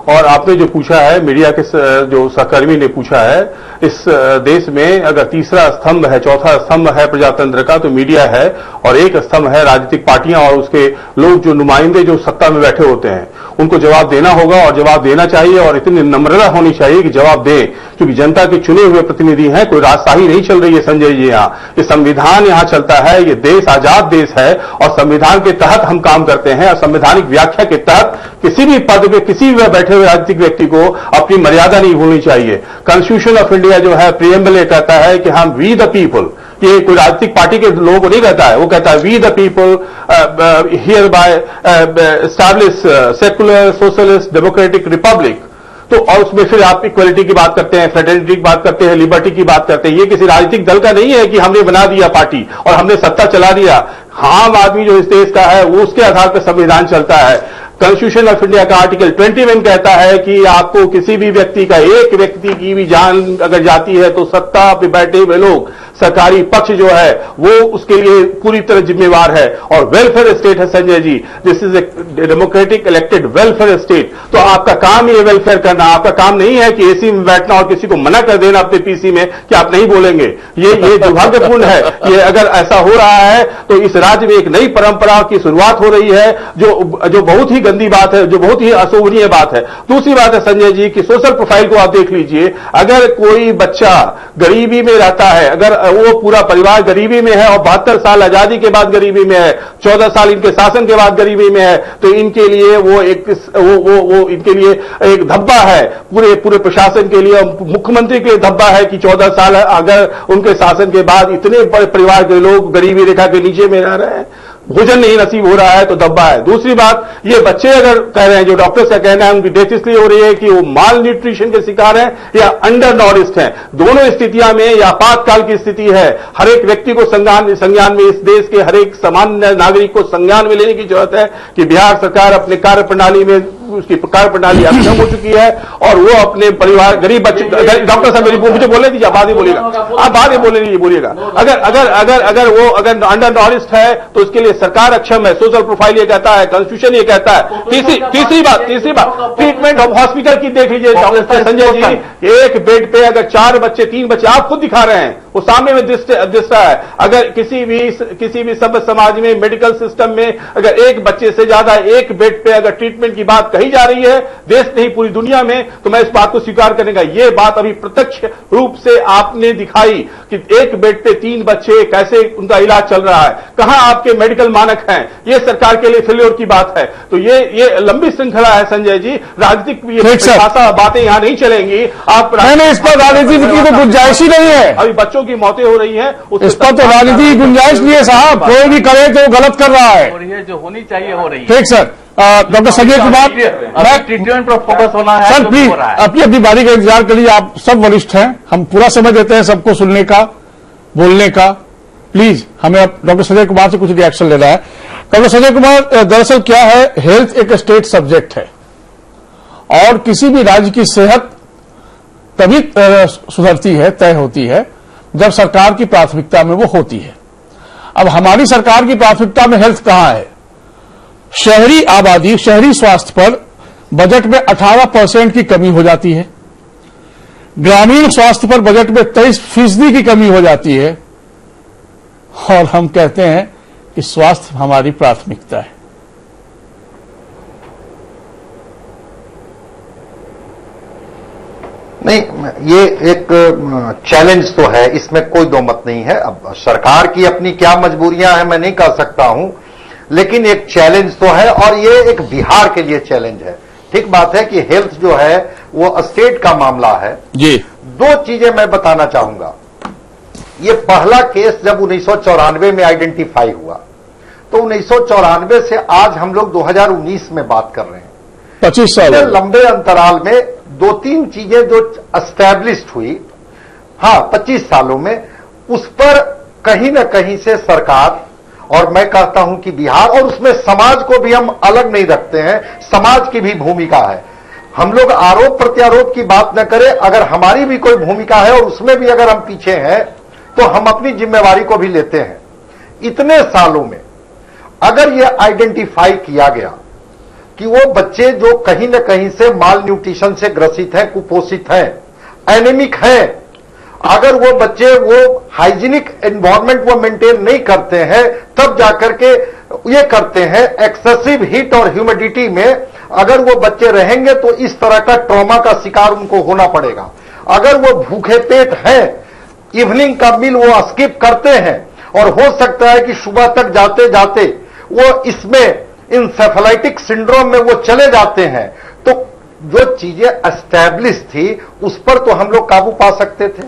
और आपने जो पूछा है, मीडिया के जो सहकर्मी ने पूछा है, इस देश में अगर तीसरा स्तंभ है, चौथा स्तंभ है प्रजातंत्र का, तो मीडिया है, और एक स्तंभ है राजनीतिक पार्टियां और उसके लोग जो नुमाइंदे जो सत्ता में बैठे होते हैं। उनको जवाब देना होगा और जवाब देना चाहिए, और इतनी नम्रता होनी चाहिए कि जवाब दें, क्योंकि जनता के चुने हुए प्रतिनिधि हैं। कोई राजशाही नहीं चल रही है संजय जी यहाँ। ये संविधान यहाँ चलता है, ये देश आजाद देश है, और संविधान के तहत हम काम करते हैं। और संवैधानिक व्याख्या के तहत किसी भी पद पे किसी भी बैठे हुए राजनीतिक व्यक्ति को अपनी मर्यादा नहीं भूलनी चाहिए। कॉन्स्टिट्यूशन ऑफ इंडिया जो है, प्रियम्बल ये कहता है कि हम वी द पीपल, ये कोई राजनीतिक पार्टी के लोगों को नहीं कहता है, वो कहता है we the people hereby establish secular socialist democratic republic. तो और उसमें फिर आप इक्वलिटी की बात करते हैं, फ्रेटर्निटी की बात करते हैं, लिबर्टी की बात करते हैं। ये किसी राजनीतिक दल का नहीं है कि हमने बना दिया पार्टी और हमने सत्ता चला दिया। आम आदमी जो इस देश का है वो उसके आधार पर संविधान चलता है। कॉन्स्टिट्यूशन ऑफ इंडिया का आर्टिकल 21 कहता है कि आपको किसी भी व्यक्ति का, एक व्यक्ति की भी जान अगर जाती है तो सत्ता पे बैठे हुए लोग, सरकारी पक्ष जो है वो उसके लिए पूरी तरह जिम्मेवार है। और वेलफेयर स्टेट है Sanjay ji, this is a democratic elected welfare state. तो आपका काम ये वेलफेयर करना, आपका काम नहीं है कि एसी में बैठना और किसी को मना कर देना अपने पीसी में कि आप नहीं बोलेंगे। ये दुर्भाग्यपूर्ण है। ये अगर ऐसा हो रहा है तो इस राज्य में एक नई परंपरा की शुरुआत हो रही है, जो बहुत ही गंदी बात है, जो बहुत ही अशोभनीय बात है। दूसरी बात है संजय जी कि सोशल प्रोफाइल को आप देख लीजिए। अगर कोई बच्चा गरीबी में रहता है, अगर वो पूरा परिवार गरीबी में है और 72 साल आजादी के बाद गरीबी में है, 14 साल इनके शासन के बाद गरीबी में है, तो इनके लिए वो इनके लिए एक धब्बा है, पूरे प्रशासन के लिए, मुख्यमंत्री के लिए धब्बा है कि 14 साल अगर उनके शासन के बाद इतने बड़े परिवार के लोग गरीबी रेखा के नीचे में रह रहे हैं, भोजन नहीं नसीब हो रहा है, तो दब्बा है। दूसरी बात, ये बच्चे अगर कह रहे हैं, जो डॉक्टर्स का कहना है उनकी डेथ इसलिए हो रही है कि वो माल न्यूट्रिशन के शिकार हैं या अंडर नॉरिश्ड हैं। दोनों स्थितियां में या आपातकाल की स्थिति है। हर एक व्यक्ति को संज्ञान में, इस देश के हर एक सामान्य नागरिक को संज्ञान में लेने की जरूरत है कि बिहार सरकार अपने कार्य प्रणाली में, उसकी कार्य प्रणाली अक्षम हो चुकी है और वो अपने परिवार गरीब बच्चे। डॉक्टर साहब मुझे बोलने दीजिए, बाद में बोलिएगा, आप बाद में बोलिएगा। अगर वो अंडर नॉरिश्ड है तो उसके लिए सरकार अक्षम है। सोशल प्रोफाइल ये कहता है, कॉन्स्टिट्यूशन ये कहता है। तीसरी बात ट्रीटमेंट ऑफ हॉस्पिटल की देख लीजिए डॉक्टर संजय जी। एक बेड पे अगर 4 बच्चे 3 बच्चे, आप खुद दिखा रहे हैं, वो सामने में दृष्टा है। अगर किसी भी सभ्य समाज में, मेडिकल सिस्टम में अगर एक बच्चे से ज्यादा एक बेड पे अगर ट्रीटमेंट की बात कही जा रही है देश नहीं पूरी दुनिया में, तो मैं इस बात को स्वीकार करने का, ये बात अभी प्रत्यक्ष रूप से आपने दिखाई कि एक बेड पे 3 बच्चे, कैसे उनका इलाज चल रहा है, कहां आपके मेडिकल मानक हैं, ये सरकार के लिए फेल्योर की बात है। तो ये लंबी श्रृंखला है संजय जी, राजनीतिक बातें यहां नहीं चलेंगी। आप मैंने इस पर राजनीति की तो गुंजाइश ही नहीं है, अभी बच्चों की मौतें हो रही हैं, इस पर तो राजनीति की गुंजाइश नहीं है साहब, कोई भी करे तो गलत कर रहा है, जो होनी चाहिए हो रही है। ठीक sir. Doctor Sanjay Kumar, treatment पर फोकस होना है सर, प्लीज अपनी अपनी बारी का इंतजार करिए, आप सब वरिष्ठ हैं, हम पूरा समय देते हैं सबको सुनने का, बोलने का। प्लीज हमें अब डॉक्टर संजय कुमार से कुछ रिएक्शन लेना है। डॉक्टर संजय कुमार, दरअसल क्या है, हेल्थ एक स्टेट सब्जेक्ट है और किसी भी राज्य की सेहत तभी सुधरती है, तय होती है, जब सरकार की प्राथमिकता में वो होती है। अब हमारी सरकार की प्राथमिकता में हेल्थ कहां है? शहरी आबादी, शहरी स्वास्थ्य पर बजट में 18% की कमी हो जाती है, ग्रामीण स्वास्थ्य पर बजट में 23% की कमी हो जाती है, और हम कहते हैं कि स्वास्थ्य हमारी प्राथमिकता है। नहीं, ये एक चैलेंज तो है, इसमें कोई दो मत नहीं है। अब सरकार की अपनी क्या मजबूरियां हैं मैं नहीं कह सकता हूं, लेकिन एक चैलेंज तो है और ये एक बिहार के लिए चैलेंज है। ठीक बात है कि हेल्थ जो है वो स्टेट का मामला है जी। 2 चीजें मैं बताना चाहूंगा। ये पहला केस जब 1994 में आइडेंटिफाई हुआ, तो 1994 से आज हम लोग 2019 में बात कर रहे हैं, 25 साल लंबे अंतराल में 2-3 चीजें जो एस्टैब्लिश्ड हुई, 25 सालों में, उस पर कहीं न कहीं से सरकार, और मैं कहता हूं कि बिहार, और उसमें समाज को भी हम अलग नहीं रखते हैं, समाज की भी भूमिका है। हम लोग आरोप प्रत्यारोप की बात न करें, अगर हमारी भी कोई भूमिका है और उसमें भी अगर हम पीछे हैं तो हम अपनी जिम्मेवारी को भी लेते हैं। इतने सालों में अगर यह आइडेंटिफाई किया गया कि वो बच्चे जो कहीं न कहीं से माल न्यूट्रिशन से ग्रसित हैं, कुपोषित हैं, एनीमिक हैं, अगर वो बच्चे वो हाइजीनिक एनवायरनमेंट वो मेंटेन नहीं करते हैं, तब जाकर के ये करते हैं एक्सेसिव हीट और ह्यूमिडिटी में, अगर वो बच्चे रहेंगे तो इस तरह का ट्रॉमा का शिकार उनको होना पड़ेगा। अगर वो भूखे पेट हैं, इवनिंग का मील वो स्किप करते हैं, और हो सकता है कि सुबह तक जाते जाते वो इसमें इंसेफेलाइटिक सिंड्रोम में वो चले जाते हैं, तो जो चीजें एस्टैब्लिश थी उस पर तो हम लोग काबू पा सकते थे।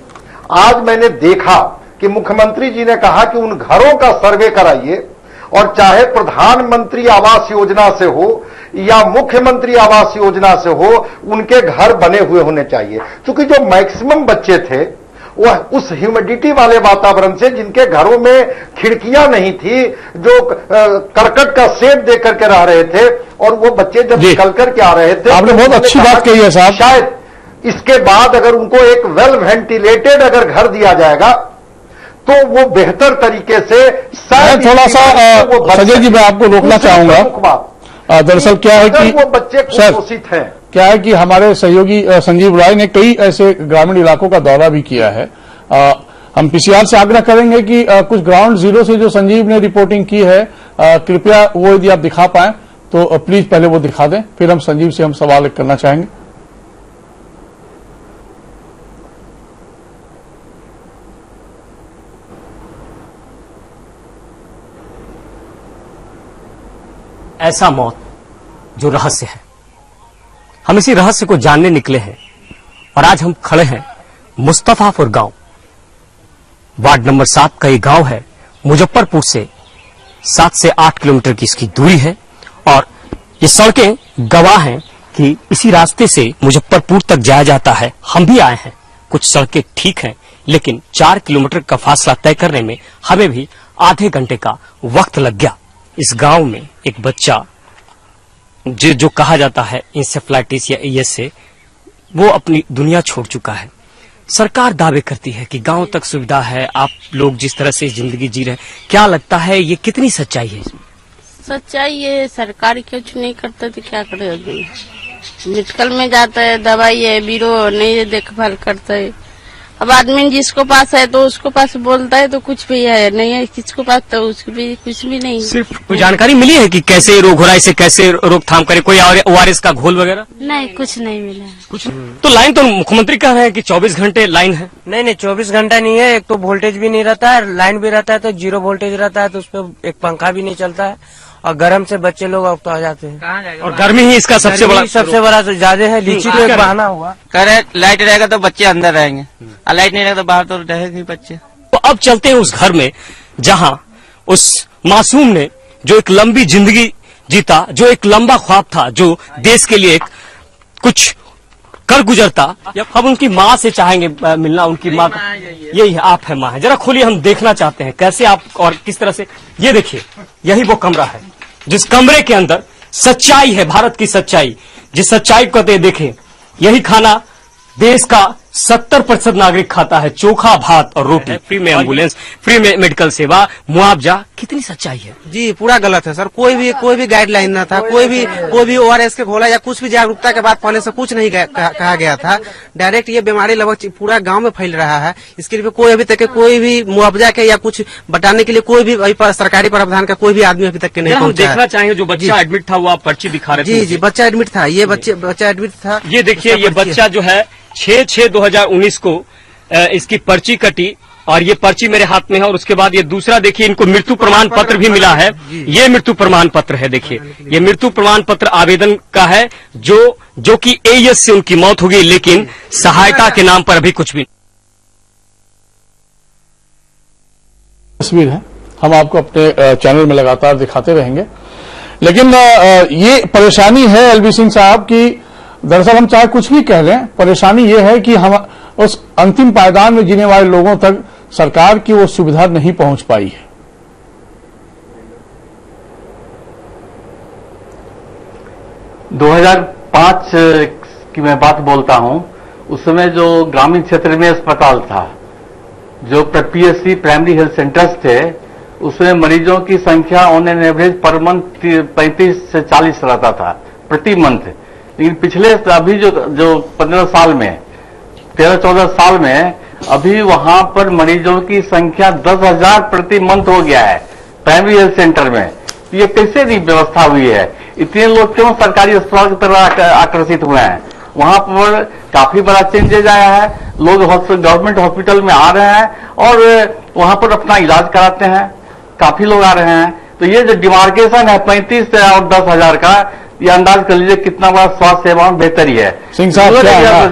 आज मैंने देखा कि मुख्यमंत्री जी ने कहा कि उन घरों का सर्वे कराइए, और चाहे प्रधानमंत्री आवास योजना से हो या मुख्यमंत्री आवास योजना से हो, उनके घर बने हुए होने चाहिए। क्योंकि जो मैक्सिमम बच्चे थे वह उस ह्यूमिडिटी वाले वातावरण से, जिनके घरों में खिड़कियां नहीं थी, जो करकट का शेड दे करके रह रहे थे, और वो बच्चे जब निकल करके आ रहे थे, आपने बहुत अच्छी बात कही है साहब। शायद इसके बाद अगर उनको एक वेल वेंटिलेटेड अगर घर दिया जाएगा तो वो बेहतर तरीके से, मैं थोड़ा सा संजय जी मैं आपको रोकना चाहूंगा। दरअसल क्या है कि वो बच्चे कुपोषित हैं, क्या है कि हमारे सहयोगी संजीव राय ने कई ऐसे ग्रामीण इलाकों का दौरा भी किया है। हम पीसीआर से आग्रह करेंगे कि कुछ ग्राउंड जीरो से जो संजीव ने रिपोर्टिंग की है, कृपया वो यदि आप दिखा पाएं तो प्लीज पहले वो दिखा दें, फिर हम संजीव से हम सवाल करना चाहेंगे। ऐसा मौत जो रहस्य है, हम इसी रहस्य को जानने निकले हैं, और आज हम खड़े हैं मुस्तफापुर गांव, वार्ड नंबर 7 का ये गांव है। मुजफ्फरपुर से 7 से 8 किलोमीटर की इसकी दूरी है, और ये सड़कें गवाह हैं कि इसी रास्ते से मुजफ्फरपुर तक जाया जाता है। हम भी आए हैं, कुछ सड़कें ठीक हैं, लेकिन 4 किलोमीटर का फासला तय करने में हमें भी आधे घंटे का वक्त लग गया। इस गांव में एक बच्चा जो कहा जाता है इंसेफ्लाइटिस या एईएस से, वो अपनी दुनिया छोड़ चुका है। सरकार दावे करती है कि गांव तक सुविधा है, आप लोग जिस तरह से जिंदगी जी रहे हैं, क्या लगता है ये कितनी सच्चाई है? सच्चाई ये सरकार कुछ नहीं करता तो क्या करे? मेडिकल में जाता है, दवाई है, बीरो नहीं देखभाल करता है, अब आदमी जिसको पास है तो उसको पास बोलता है तो कुछ भी है, नहीं है किसको पास तो उसको भी कुछ भी नहीं। सिर्फ कोई जानकारी मिली है कि कैसे ये रोग हो रहा है, इसे कैसे रोकथाम करे, कोई ORS का घोल वगैरह? नहीं, कुछ नहीं मिला। कुछ तो लाइन तो मुख्यमंत्री कह रहे हैं कि 24 घंटे लाइन है। नहीं 24 घंटा नहीं है। एक तो वोल्टेज भी नहीं रहता है, लाइन भी रहता है तो 0 वोल्टेज रहता है, तो उस पर एक पंखा भी नहीं चलता है और गर्म से बच्चे लोग अब तो आ जाते हैं। कहाँ जाएगा? और गर्मी ही इसका सबसे बड़ा तो ज्यादा है। लीची तो एक बहाना हुआ। कह रहे लाइट रहेगा तो बच्चे अंदर रहेंगे और लाइट नहीं रहेगा तो बाहर तो रहेंगे बच्चे। तो अब चलते हैं उस घर में जहां उस मासूम ने जो एक लंबी जिंदगी जीता, जो एक लंबा ख्वाब था, जो देश के लिए कुछ कर गुजरता। अब उनकी माँ से चाहेंगे मिलना, उनकी माँ यही है, आप है माँ है, जरा खोलिए, हम देखना चाहते हैं कैसे आप और किस तरह से। ये देखिए, यही वो कमरा है जिस कमरे के अंदर सच्चाई है, भारत की सच्चाई, जिस सच्चाई को देखें। यही खाना देश का 70% नागरिक खाता है, चोखा भात और रोटी, फ्री में एम्बुलेंस, फ्री में मेडिकल सेवा, मुआवजा। कितनी सच्चाई है जी। पूरा गलत है सर। कोई भी गाइडलाइन ना था, कोई भी ORS के घोला या कुछ भी जागरूकता के बाद पाने से कुछ नहीं कहा गया था। डायरेक्ट ये बीमारी लगभग पूरा गांव में फैल रहा है। इसके लिए कोई अभी तक कोई भी मुआवजा के या कुछ बताने के लिए कोई भी सरकारी प्रावधान का कोई भी आदमी अभी तक के नहीं पहुंचा। देखना चाहेंगे जो बच्चा एडमिट था वो आप पर्ची दिखा रहे थे। जी, बच्चा एडमिट था। ये बच्चा एडमिट था। ये देखिए, ये बच्चा जो है 6/6/2019 को इसकी पर्ची कटी और ये पर्ची मेरे हाथ में है। और उसके बाद ये दूसरा देखिए, इनको मृत्यु प्रमाण पत्र भी मिला है। ये मृत्यु प्रमाण पत्र है, देखिए ये मृत्यु प्रमाण पत्र आवेदन का है, जो कि AS से उनकी मौत हो गई, लेकिन सहायता के नाम पर अभी कुछ भी। तस्वीर है, हम आपको अपने चैनल में लगातार दिखाते रहेंगे। लेकिन ये परेशानी है LV सिंह साहब की, दरअसल हम चाहे कुछ भी कह लें, परेशानी ये है कि हम उस अंतिम पायदान में जीने वाले लोगों तक सरकार की वो सुविधा नहीं पहुंच पाई है। 2005 की मैं बात बोलता हूं, उस समय जो ग्रामीण क्षेत्र में अस्पताल था, जो PSC प्राइमरी हेल्थ सेंटर्स थे, उसमें मरीजों की संख्या on an average per month 35 से 40 रहता था प्रति मंथ। लेकिन पिछले अभी जो 15 साल में, 13-14 साल में अभी वहां पर मरीजों की संख्या 10,000 प्रति मंथ हो गया है प्राइमरी हेल्थ सेंटर में। तो ये कैसे व्यवस्था हुई है? इतने लोग क्यों सरकारी अस्पताल की तरफ आकर्षित हुए हैं? वहां पर काफी बड़ा चेंजेज आया है। लोग गवर्नमेंट हॉस्पिटल में आ रहे हैं और वहां पर अपना इलाज कराते हैं, काफी लोग आ रहे हैं। तो ये जो डिमार्केशन है 35 और 10,000 का, ये अंदाज कर लीजिए कितना बड़ा स्वास्थ्य सेवा में बेहतरी है। सिंह साहब,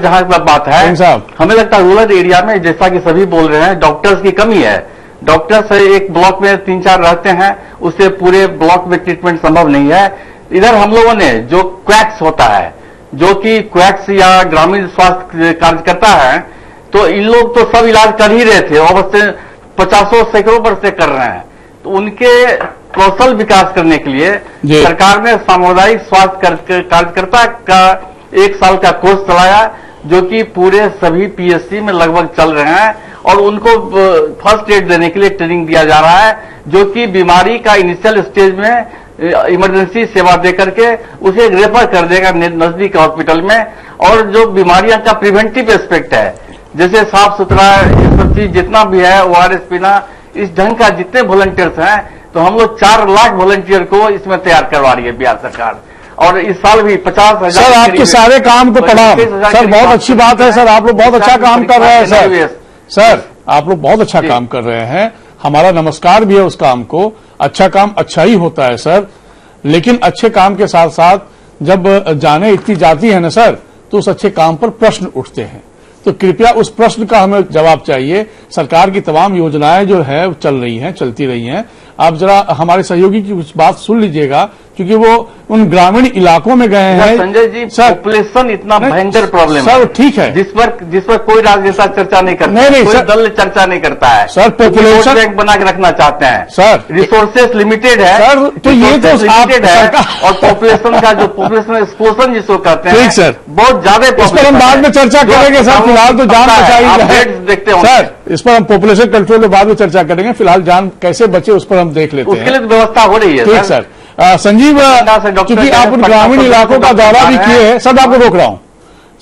जहां बात है, हमें लगता है रूरल एरिया में, जैसा कि सभी बोल रहे हैं, डॉक्टर्स की कमी है। डॉक्टर्स एक ब्लॉक में 3-4 रहते हैं, उससे पूरे ब्लॉक में ट्रीटमेंट संभव नहीं है। इधर हम लोगों ने जो क्वैक्स होता है, जो कि क्वैक्स या ग्रामीण स्वास्थ्य कार्यकर्ता है, तो इन लोग तो सब इलाज कर ही रहे थे और 50 सैकड़ों वर्ष से कर रहे हैं। तो उनके कौशल विकास करने के लिए सरकार ने सामुदायिक स्वास्थ्य कार्यकर्ता का 1 साल का कोर्स चलाया, जो कि पूरे सभी PSC में लगभग चल रहे हैं। और उनको फर्स्ट एड देने के लिए ट्रेनिंग दिया जा रहा है, जो कि बीमारी का इनिशियल स्टेज में इमरजेंसी सेवा देकर के उसे रेफर कर देगा नजदीक हॉस्पिटल में। और जो बीमारियां का प्रिवेंटिव एस्पेक्ट है, जैसे साफ सुथरा ये सब चीज जितना भी है, ORS पीना, इस ढंग का जितने वॉलंटियर्स हैं, तो हम लोग 4 लाख वॉलंटियर को इसमें तैयार करवा रही है बिहार सरकार। और इस साल भी 50,000। सर आपके सारे काम को पढ़ा सर, बहुत अच्छी बात है सर, आप लोग बहुत अच्छा काम कर रहे हैं सर, आप लोग बहुत अच्छा काम कर रहे हैं, हमारा नमस्कार भी है उस काम को। अच्छा काम अच्छा ही होता है सर, लेकिन अच्छे काम के साथ साथ जब जाने इतनी जाती है ना सर, तो उस अच्छे काम पर प्रश्न उठते हैं। तो कृपया उस प्रश्न का हमें जवाब चाहिए। सरकार की तमाम योजनाएं जो है चल रही हैं, चलती रही हैं। आप जरा हमारे सहयोगी की कुछ बात सुन लीजिएगा, क्योंकि वो उन ग्रामीण इलाकों में गए हैं। संजय जी, पॉपुलेशन इतना भयंकर प्रॉब्लम है सर, ठीक है, जिस पर कोई राजनेता चर्चा नहीं करता, नहीं कोई दल चर्चा नहीं करता है सर। पॉपुलेशन बैंक बना के रखना चाहते हैं सर, रिसोर्सेस लिमिटेड है सर, तो ये तो लिमिटेड है। और पॉपुलेशन का जो पॉपुलेशन एक्सप्लोजन जिसको कहते हैं, ठीक सर, बहुत ज्यादा। इस पर हम बाद में चर्चा करेंगे सर, फिलहाल तो जान बचाई देखते हैं सर, इस पर हम पॉपुलेशन कंट्रोल में बाद में चर्चा करेंगे। फिलहाल जान कैसे बचे उस पर हम देख लेते हैं, उसके लिए व्यवस्था हो रही है। ठीक सर। संजीव, क्योंकि आप उन ग्रामीण इलाकों का दौरा भी किए हैं, सब आपको रोक रहा हूं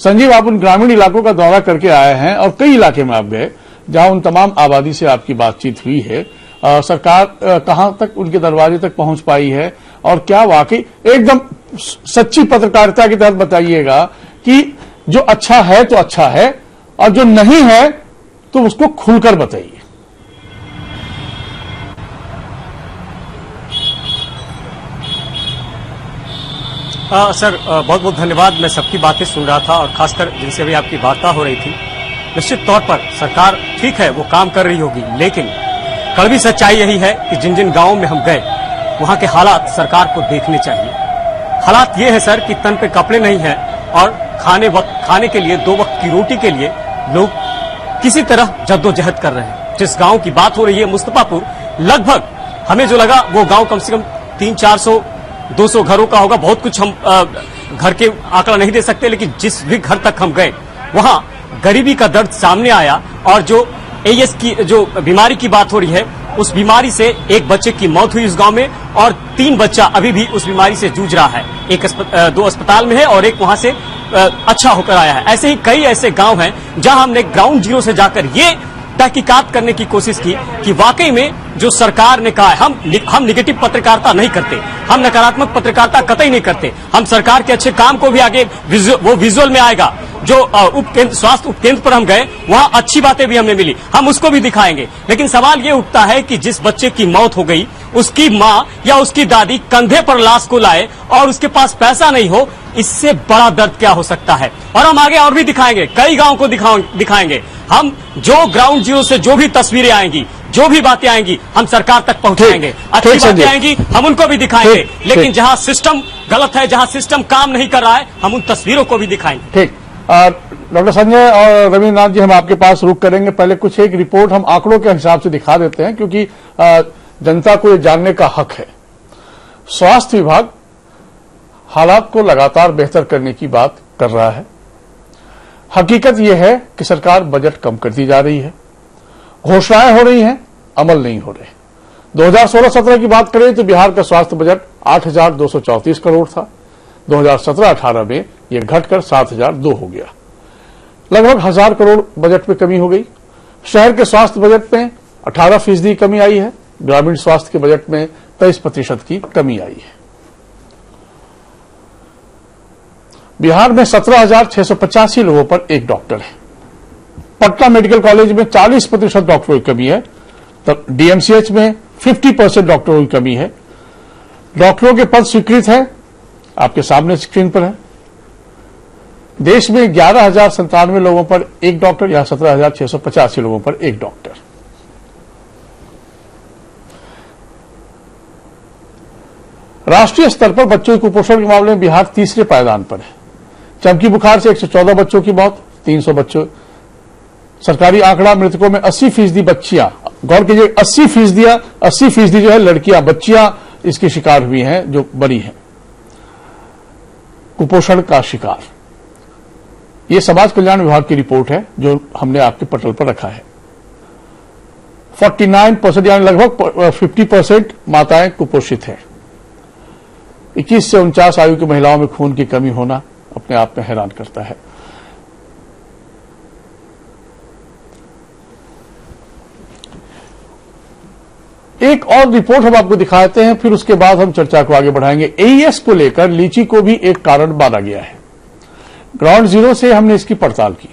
संजीव, आप उन ग्रामीण इलाकों का दौरा करके आए हैं और कई इलाके में आप गए जहां उन तमाम आबादी से आपकी बातचीत हुई है। सरकार कहां तक उनके दरवाजे तक पहुंच पाई है और क्या वाकई एकदम सच्ची पत्रकारिता के तहत बताइएगा कि जो अच्छा है तो अच्छा है और जो नहीं है तो उसको खुलकर बताइए। सर बहुत बहुत धन्यवाद। मैं सबकी बातें सुन रहा था और खासकर जिनसे भी आपकी वार्ता हो रही थी। निश्चित तौर पर सरकार ठीक है वो काम कर रही होगी, लेकिन कड़वी सच्चाई यही है कि जिन जिन गांवों में हम गए वहां के हालात सरकार को देखने चाहिए। हालात ये है सर कि तन पे कपड़े नहीं है और खाने के लिए 2 वक्त की रोटी के लिए लोग किसी तरह जद्दोजहद कर रहे हैं। जिस गांव की बात हो रही है मुस्तफापुर, लगभग हमें जो लगा वो गांव कम से कम 300-400-200 घरों का होगा। बहुत कुछ हम घर के आंकड़ा नहीं दे सकते, लेकिन जिस भी घर तक हम गए वहां गरीबी का दर्द सामने आया। और जो एईएस की जो बीमारी की बात हो रही है, उस बीमारी से एक बच्चे की मौत हुई उस गांव में और 3 बच्चा अभी भी उस बीमारी से जूझ रहा है। 2 अस्पताल में है और एक वहां से अच्छा होकर आया है। ऐसे ही कई ऐसे गांव हैं जहां हमने ग्राउंड जीरो से जाकर ये तहकीकात करने की कोशिश की कि वाकई में जो सरकार ने कहा है, हम निगेटिव पत्रकारिता नहीं करते, हम नकारात्मक पत्रकारिता कतई नहीं करते। हम सरकार के अच्छे काम को भी आगे वो विजुअल में आएगा। जो स्वास्थ्य उपकेंद्र पर हम गए वहां अच्छी बातें भी हमें मिली, हम उसको भी दिखाएंगे। लेकिन सवाल ये उठता है कि जिस बच्चे की मौत हो गई उसकी माँ या उसकी दादी कंधे पर लाश को लाए और उसके पास पैसा नहीं हो, इससे बड़ा दर्द क्या हो सकता है। और हम आगे और भी दिखाएंगे, कई गांव को दिखाएंगे। हम जो ग्राउंड जीरो से जो भी तस्वीरें आएंगी, जो भी बातें आएंगी, हम सरकार तक पहुंचाएंगे। अच्छी बातें आएंगी हम उनको भी दिखाएंगे, लेकिन जहां सिस्टम गलत है, जहां सिस्टम काम नहीं कर रहा है, हम उन तस्वीरों को भी दिखाएंगे। ठीक, डॉक्टर संजय और रविन्द्रनाथ जी, हम आपके पास रुक करेंगे। पहले कुछ एक रिपोर्ट हम आंकड़ों के हिसाब से दिखा देते हैं, क्योंकि जनता को ये जानने का हक है। स्वास्थ्य विभाग हालात को लगातार बेहतर करने की बात कर रहा है। हकीकत यह है कि सरकार बजट कम करती जा रही है, घोषणाएं हो रही हैं, अमल नहीं हो रहे। 2016-17 की बात करें तो बिहार का स्वास्थ्य बजट 8,234 करोड़ था। 2017-18 में यह घटकर 7,002 हो गया। लगभग 1,000 करोड़ बजट में कमी हो गई। शहर के स्वास्थ्य बजट में 18% कमी आई है, ग्रामीण स्वास्थ्य के बजट में 23% की कमी आई है। बिहार में 17,685 लोगों पर एक डॉक्टर है। पटना मेडिकल कॉलेज में 40% डॉक्टरों की कमी है, तब डीएमसीएच में 50% डॉक्टरों की कमी है। डॉक्टरों के पद स्वीकृत है, आपके सामने स्क्रीन पर है। देश में 11,097 लोगों पर एक डॉक्टर या 17,685 लोगों पर एक डॉक्टर। राष्ट्रीय स्तर पर बच्चों के कुपोषण के मामले में बिहार तीसरे पायदान पर है। चमकी बुखार से 114 बच्चों की मौत, 300 बच्चों। सरकारी आंकड़ा मृतकों में 80% बच्चियां, गौर कीजिए 80% जो है लड़कियां, बच्चियां इसकी शिकार हुई हैं, जो बड़ी हैं कुपोषण का शिकार। यह समाज कल्याण विभाग की रिपोर्ट है जो हमने आपके पटल पर रखा है। 49% यानी लगभग 50% माताएं कुपोषित हैं। 21 से 49 आयु की महिलाओं में खून की कमी होना अपने आप में हैरान करता है। एक और रिपोर्ट हम आपको दिखाते हैं, फिर उसके बाद हम चर्चा को आगे बढ़ाएंगे। एईएस को लेकर लीची को भी एक कारण माना गया है। ग्राउंड जीरो से हमने इसकी पड़ताल की,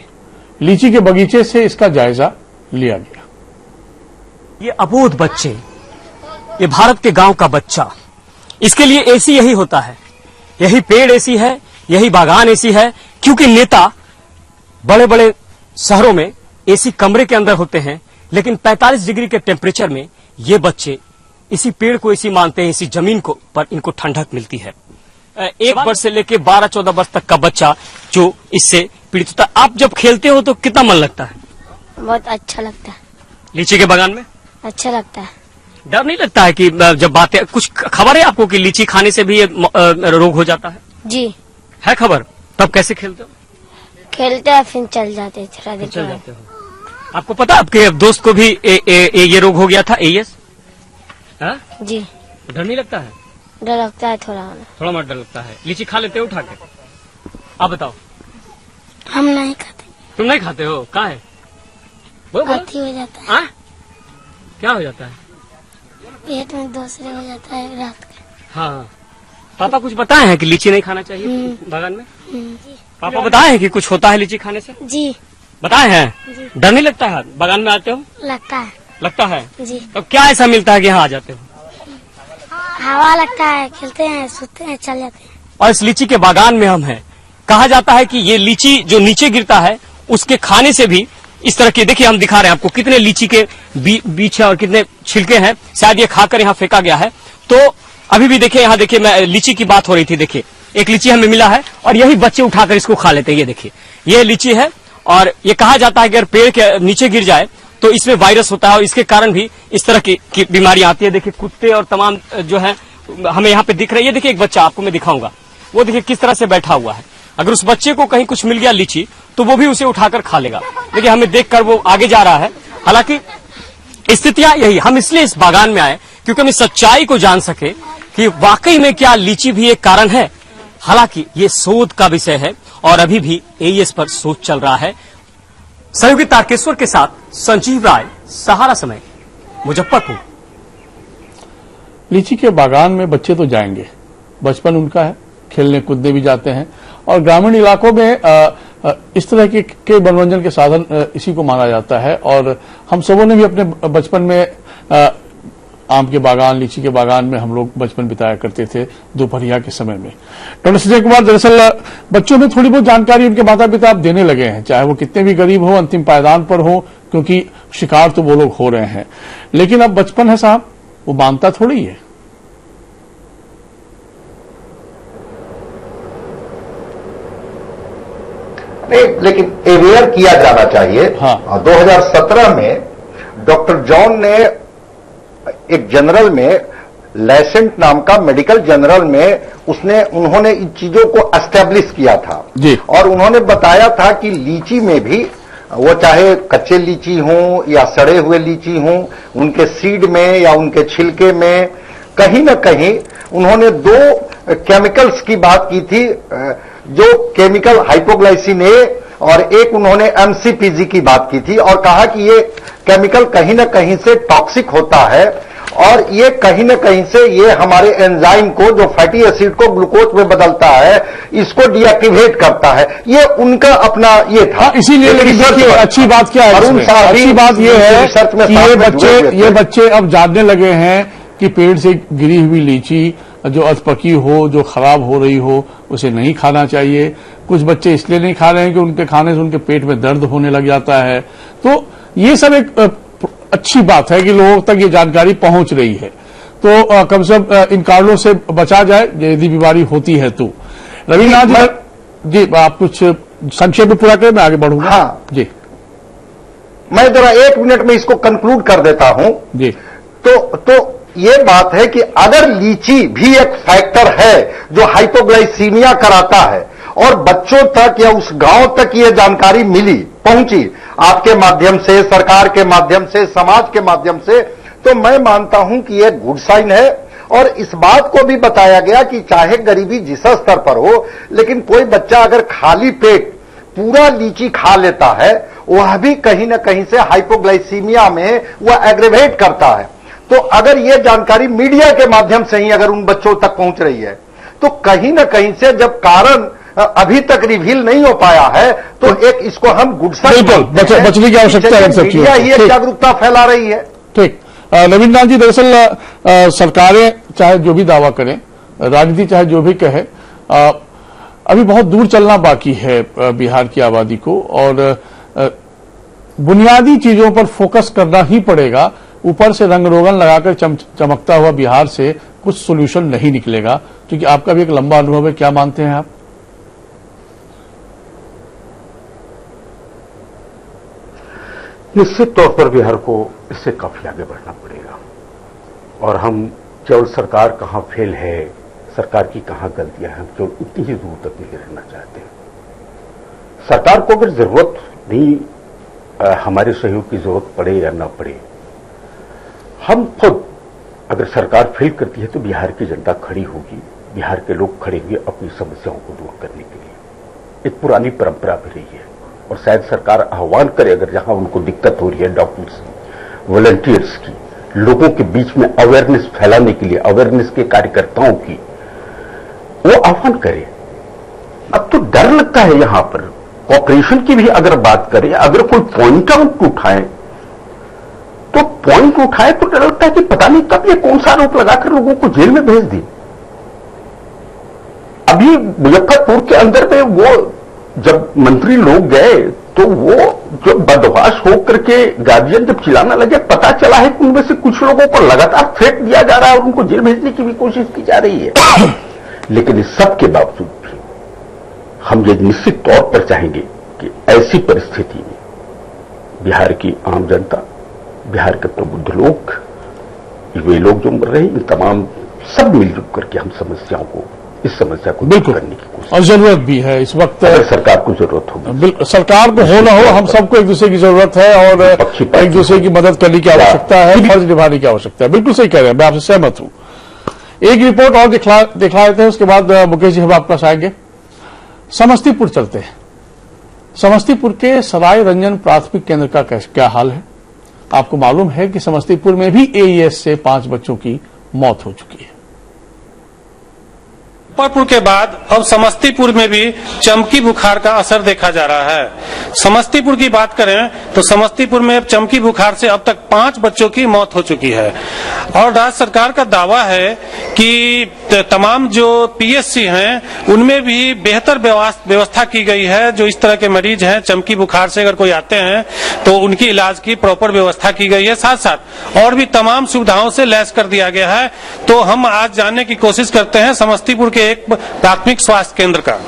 लीची के बगीचे से इसका जायजा लिया गया। ये अबोध बच्चे, ये भारत के गांव का बच्चा, इसके लिए एसी यही होता है, यही पेड़ एसी है, यही बागान एसी है। क्योंकि नेता बड़े बड़े शहरों में एसी कमरे के अंदर होते हैं, लेकिन 45 डिग्री के टेम्परेचर में ये बच्चे इसी पेड़ को एसी मानते हैं, इसी जमीन को पर इनको ठंडक मिलती है। 1 वर्ष से लेकर 12-14 वर्ष तक का बच्चा जो इससे पीड़ित होता है। आप जब खेलते हो तो कितना मन लगता है? बहुत अच्छा लगता है। लीची के बागान में अच्छा लगता है। डर नहीं लगता है कि जब बातें, कुछ खबर है आपको कि लीची खाने से भी ये रोग हो जाता है? जी है खबर। तब कैसे खेलते हो? खेलते हैं फिर चल जाते हैं, थोड़ा देर चल जाते हो। आपको पता आपके दोस्त को भी ये रोग हो गया था, एईएस? जी। डर नहीं लगता है? डर लगता है थोड़ा मत डर लगता है। लीची खा लेते हो उठा के? आप बताओ। हम नहीं खाते। तुम नहीं खाते हो? क्या है? हाथी हो जाता है। क्या हो जाता है? पेट में दूसरे हो जाता है रात का। हाँ, पापा कुछ बताए हैं कि लीची नहीं खाना चाहिए बागान में? पापा बताए हैं कि कुछ होता है लीची खाने से? जी बताए हैं। जी। डर नहीं लगता है बागान में आते हो? लगता है। जी। तो क्या ऐसा मिलता है कि यहाँ आ जाते हो? हवा लगता है, खेलते हैं, सोते हैं, चल जाते हैं। और इस लीची के बागान में हम हैं। कहा जाता है कि ये लीची जो नीचे गिरता है उसके खाने से भी इस तरह के, देखिए हम दिखा रहे हैं आपको कितने लीची के बीच है और कितने छिलके हैं, शायद ये खाकर यहाँ फेंका गया है। तो अभी भी देखिए, यहाँ देखिए, मैं लीची की बात हो रही थी, देखिए एक लीची हमें मिला है और यही बच्चे उठाकर इसको खा लेते हैं। ये देखिए, ये लीची है और ये कहा जाता है कि अगर पेड़ के नीचे गिर जाए तो इसमें वायरस होता है और इसके कारण भी इस तरह की बीमारी आती है। देखिए कुत्ते और तमाम जो है हमें यहाँ पे दिख रही है। देखिए एक बच्चा आपको मैं दिखाऊंगा, वो देखिए किस तरह से बैठा हुआ है। अगर उस बच्चे को कहीं कुछ मिल गया लीची तो वो भी उसे उठाकर खा लेगा। देखिए हमें देखकर वो आगे जा रहा है। हालांकि स्थितियां यही, हम इसलिए इस बागान में आए क्योंकि हम इस सच्चाई को जान सके कि वाकई में क्या लीची भी एक कारण है। हालांकि ये शोध का विषय है और अभी भी एईएस पर शोध चल रहा है। सहयोगी तारकेश्वर के साथ संजीव राय, सहारा समय, मुजफ्फरपुर। लीची के बागान में बच्चे तो जाएंगे, बचपन उनका है, खेलने कूदने भी जाते हैं और ग्रामीण इलाकों में इस तरह के मनोरंजन के साधन इसी को माना जाता है। और हम सबों ने भी अपने बचपन में आम के बागान, लीची के बागान में हम लोग बचपन बिताया करते थे दोपहरिया के समय में। डॉक्टर संजय कुमार, दरअसल बच्चों में थोड़ी बहुत जानकारी उनके माता पिता अब देने लगे हैं, चाहे वो कितने भी गरीब हो, अंतिम पायदान पर हो, क्योंकि शिकार तो वो लोग हो रहे हैं। लेकिन अब बचपन है साहब, वो मानता थोड़ी है। नहीं, लेकिन अवेयर किया जाना चाहिए। हाँ। 2017 में डॉक्टर जॉन ने एक जनरल में, लैसेंट नाम का मेडिकल जर्नल में उन्होंने इन चीजों को एस्टेब्लिश किया था जी। और उन्होंने बताया था कि लीची में भी, वो चाहे कच्चे लीची हों या सड़े हुए लीची हों, उनके सीड में या उनके छिलके में कहीं न कहीं उन्होंने 2 केमिकल्स की बात की थी, जो केमिकल हाइपोग्लाइसिन ए और एक उन्होंने एमसीपीजी की बात की थी और कहा कि ये केमिकल कहीं न कहीं से टॉक्सिक होता है और ये कहीं न कहीं से ये हमारे एंजाइम को, जो फैटी एसिड को ग्लूकोज में बदलता है, इसको डीएक्टिवेट करता है। ये उनका अपना ये था। इसीलिए देखिए अच्छी बात क्या है, अच्छी बात ये है कि ये बच्चे अब जानने लगे हैं कि पेड़ से गिरी हुई लीची जो अधपकी हो, जो खराब हो रही हो, उसे नहीं खाना चाहिए। कुछ बच्चे इसलिए नहीं खा रहे हैं कि उनके खाने से उनके पेट में दर्द होने लग जाता है। तो ये सब एक अच्छी बात है कि लोगों तक ये जानकारी पहुंच रही है। तो कम से कम इन कारणों से बचा जाए यदि बीमारी होती है तो। रविनाथ जी, आप कुछ संक्षेप में पूरा करें, मैं आगे बढ़ूंगा। हाँ जी, मैं जरा 1 मिनट में इसको कंक्लूड कर देता हूं जी। तो ये बात है कि अगर लीची भी एक फैक्टर है जो हाइपोग्लाइसीमिया कराता है और बच्चों तक या उस गांव तक ये जानकारी पहुंची आपके माध्यम से, सरकार के माध्यम से, समाज के माध्यम से, तो मैं मानता हूं कि ये गुड साइन है। और इस बात को भी बताया गया कि चाहे गरीबी जिस स्तर पर हो, लेकिन कोई बच्चा अगर खाली पेट पूरा लीची खा लेता है, वह भी कहीं न कहीं से हाइपोग्लाइसीमिया में वह एग्रेवेट करता है। तो अगर यह जानकारी मीडिया के माध्यम से ही अगर उन बच्चों तक पहुंच रही है, तो कहीं न कहीं से जब कारण अभी तक रिवील नहीं हो पाया है, तो एक इसको हम गुड साइन, बचने की आवश्यकता है। मीडिया ही जागरूकता फैला रही है। ठीक। रविन्द्रनाथ जी, दरअसल सरकारें चाहे जो भी दावा करें, राजनीति चाहे जो भी कहे, अभी बहुत दूर चलना बाकी है बिहार की आबादी को और बुनियादी चीजों पर फोकस करना ही पड़ेगा। ऊपर से रंग रोगन लगाकर चमकता हुआ बिहार से कुछ सोल्यूशन नहीं निकलेगा, क्योंकि आपका भी एक लंबा अनुभव है। क्या मानते हैं आप? निश्चित तौर पर बिहार को इससे काफी आगे बढ़ना पड़ेगा और हम केवल सरकार कहां फेल है, सरकार की कहां गलतियां हैं, केवल उतनी ही दूर तक नहीं रहना चाहते हैं। सरकार को अगर जरूरत नहीं, हमारे सहयोग की जरूरत पड़े या ना पड़े, हम खुद अगर सरकार फेल करती है तो बिहार की जनता खड़ी होगी, बिहार के लोग खड़े हुए अपनी समस्याओं को दूर करने के लिए। एक पुरानी परंपरा भी रही है और शायद सरकार आह्वान करे अगर जहां उनको दिक्कत हो रही है डॉक्टर्स की, वॉलंटियर्स की, लोगों के बीच में अवेयरनेस फैलाने के लिए, अवेयरनेस के कार्यकर्ताओं की, वो आह्वान करे। अब तो डर लगता है यहां पर ऑपरेशन की भी अगर बात करें, अगर कोई पॉइंट आउट उठाए तो डर लगता है कि पता नहीं कब ये कौन सा आरोप लगाकर लोगों को जेल में भेज दी। अभी मुजफ्फरपुर के अंदर में वो जब मंत्री लोग गए तो वो जो बदमाश होकर के गार्जियन जब चिल्लाने लगे, पता चला है कि उनमें से कुछ लोगों को लगातार थ्रेट दिया जा रहा है और उनको जेल भेजने की भी कोशिश की जा रही है। लेकिन इस सब के बावजूद भी हम ये निश्चित तौर पर चाहेंगे कि ऐसी परिस्थिति में बिहार की आम जनता, बिहार के प्रबुद्ध लोग, वे लोग जो मर रहे हैं, इन तमाम सब मिलजुल करके हम इस समस्या को दूर करने की कोशिश, और जरूरत भी है इस वक्त। अगर सरकार को जरूरत होगी, सरकार को हो ना हो, हम सबको एक दूसरे की जरूरत है और एक दूसरे की मदद करने की आवश्यकता है, फर्ज निभाने की आवश्यकता है। बिल्कुल सही कह रहे हैं, मैं आपसे सहमत हूं। एक रिपोर्ट और दिखला देते हैं, उसके बाद मुकेश जी हम आपके पास आएंगे। समस्तीपुर चलते हैं। समस्तीपुर के सराय रंजन प्राथमिक केंद्र का क्या हाल है? आपको मालूम है कि समस्तीपुर में भी एईएस से 5 बच्चों की मौत हो चुकी है। मुजफ्फरपुर के बाद अब समस्तीपुर में भी चमकी बुखार का असर देखा जा रहा है। समस्तीपुर की बात करें तो समस्तीपुर में चमकी बुखार से अब तक 5 बच्चों की मौत हो चुकी है और राज्य सरकार का दावा है कि तमाम जो पीएससी हैं उनमें भी बेहतर व्यवस्था की गई है। जो इस तरह के मरीज हैं, चमकी बुखार से अगर कोई आते हैं तो उनकी इलाज की प्रॉपर व्यवस्था की गई है, साथ साथ और भी तमाम सुविधाओं से लैस कर दिया गया है। तो हम आज जानने की कोशिश करते हैं समस्तीपुर के एक प्राथमिक स्वास्थ्य केंद्र का।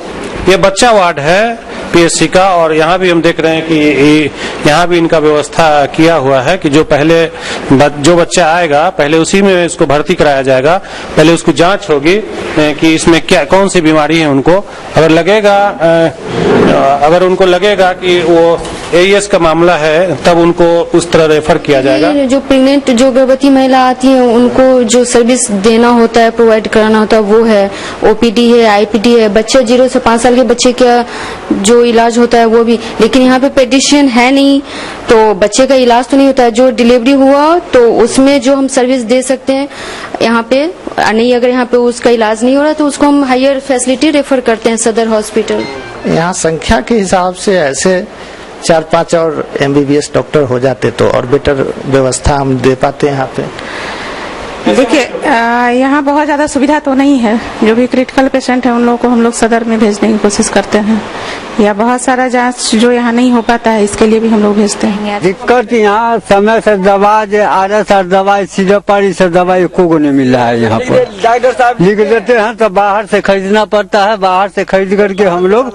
ये बच्चा वार्ड है पीएससी का और यहाँ भी हम देख रहे हैं कि यहाँ भी इनका व्यवस्था किया हुआ है कि जो बच्चा आएगा पहले उसी में इसको भर्ती कराया जाएगा। पहले उसको जांच होगी कि इसमें कौन सी बीमारी है उनको। अगर उनको लगेगा कि वो एईएस का मामला है तब उनको उस तरह रेफर किया जाएगा। जो प्रेग्नेंट जो गर्भवती महिला आती है उनको जो सर्विस देना होता है, प्रोवाइड कराना होता है, वो है ओपीडी है, आईपीडी है। बच्चे 0 से 5 साल के बच्चे का जो इलाज होता है वो भी, लेकिन यहाँ पे पेडिशियन है नहीं तो बच्चे का इलाज तो नहीं होता है। जो डिलीवरी हुआ तो उसमें जो हम सर्विस दे सकते हैं यहाँ पे नहीं, अगर यहाँ पे उसका इलाज नहीं हो रहा तो उसको हम हायर फैसिलिटी रेफर करते हैं सदर हॉस्पिटल। यहाँ संख्या के हिसाब से ऐसे 4-5 और एमबीबीएस डॉक्टर हो जाते तो और बेटर व्यवस्था हम दे पाते हैं यहाँ पे। देखिए यहाँ बहुत ज्यादा सुविधा तो नहीं है। जो भी क्रिटिकल पेशेंट है उन लोगों को हम लोग सदर में भेजने की कोशिश करते हैं, या बहुत सारा जांच जो यहाँ नहीं हो पाता है इसके लिए भी हम लोग भेजते हैं। दिक्कत यहाँ समय से दवा आरएसआर दवाई सीधोपारी से दवाई को नहीं मिल रहा है। यहाँ पर लिख देते हैं तो बाहर से खरीदना पड़ता है, बाहर से खरीद करके हम लोग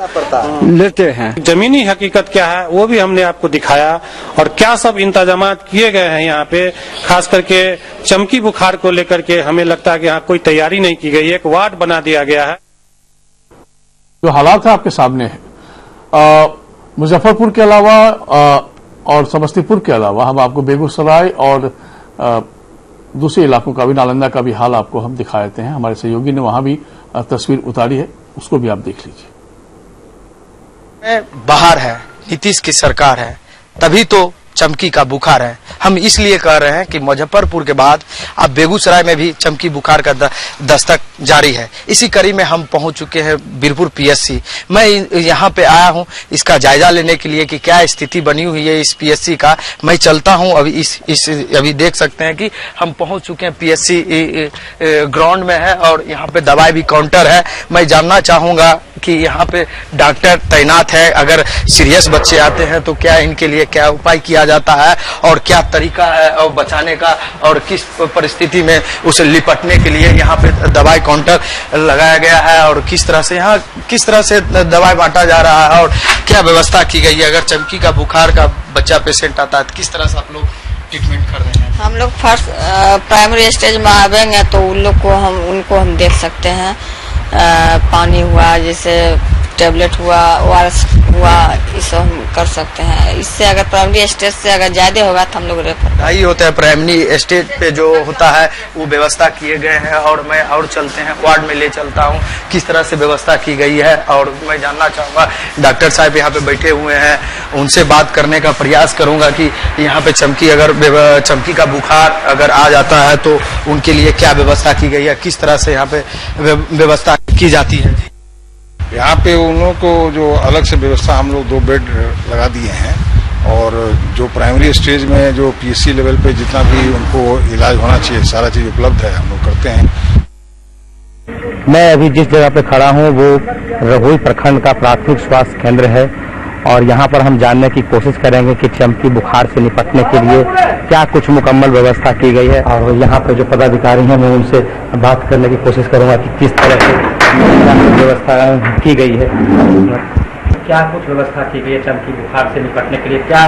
लेते हैं। जमीनी हकीकत क्या है वो भी हमने आपको दिखाया और क्या सब इंतजाम किए गए हैं यहाँ पे, खास करके चमकी बुखार को लेकर के हमें लगता है कि यहाँ कोई तैयारी नहीं की गई है। एक वार्ड बना दिया गया है। जो हालात है आपके सामने है। मुजफ्फरपुर के अलावा और समस्तीपुर के अलावा हम आपको बेगूसराय और दूसरे इलाकों का भी, नालंदा का भी हाल आपको हम दिखा देते हैं। हमारे सहयोगी ने वहां भी तस्वीर उतारी है, उसको भी आप देख लीजिए। बाहर है, नीतीश की सरकार है, तभी तो चमकी का बुखार है। हम इसलिए कह रहे हैं कि मुजफ्फरपुर के बाद अब बेगूसराय में भी चमकी बुखार का दस्तक जारी है। इसी कड़ी में हम पहुंच चुके हैं बीरपुर पीएससी। मैं यहाँ पे आया हूँ इसका जायजा लेने के लिए कि क्या स्थिति बनी हुई है इस पीएससी का। मैं चलता हूँ अभी अभी देख सकते हैं कि हम पहुंच चुके हैं पीएससी ग्राउंड में है और यहाँ पे दवाई भी काउंटर है। मैं जानना चाहूंगा कि यहाँ पे डॉक्टर तैनात है, अगर सीरियस बच्चे आते हैं तो क्या इनके लिए क्या उपाय किया जाता है और क्या तरीका है और बचाने का और किस परिस्थिति में उसे निपटने के लिए यहाँ पे दवाई काउंटर लगाया गया है और किस तरह से दवाई बांटा जा रहा है और क्या व्यवस्था की गई है। अगर चमकी का बुखार का बच्चा पेशेंट आता है तो किस तरह से आप लोग ट्रीटमेंट कर रहे हैं? हम लोग फर्स्ट प्राइमरी स्टेज में आवेंगे तो उनको हम देख सकते हैं। पानी हुआ, जैसे टेबलेट हुआ, ORS हुआ, ये सब हम कर सकते हैं। इससे अगर प्राइमरी स्टेज से अगर ज्यादा होगा तो हम लोग रेफर ही होता है। प्राइमरी स्टेज पे जो होता है वो व्यवस्था किए गए हैं और मैं और चलते हैं वार्ड में ले चलता हूँ किस तरह से व्यवस्था की गई है। और मैं जानना चाहूंगा डॉक्टर साहब यहाँ पे बैठे हुए हैं, उनसे बात करने का प्रयास करूंगा कि यहाँ पे चमकी का बुखार अगर आ जाता है तो उनके लिए क्या व्यवस्था की गई है, किस तरह से यहाँ पे व्यवस्था की जाती है। यहाँ पे उन लोगों को जो अलग से व्यवस्था हम लोग 2 बेड लगा दिए हैं और जो प्राइमरी स्टेज में जो PSC लेवल पे जितना भी उनको इलाज होना चाहिए सारा चीज उपलब्ध है, हम लोग करते हैं। मैं अभी जिस जगह पे खड़ा हूँ वो रहुई प्रखंड का प्राथमिक स्वास्थ्य केंद्र है और यहाँ पर हम जानने की कोशिश करेंगे कि चमकी बुखार से निपटने के लिए क्या कुछ मुकम्मल व्यवस्था की गई है। और यहाँ पर जो पदाधिकारी हैं मैं उनसे बात करने की कोशिश करूंगा कि किस तरह से व्यवस्था की गई है। क्या कुछ व्यवस्था की गई है चमकी बुखार से निपटने के लिए, क्या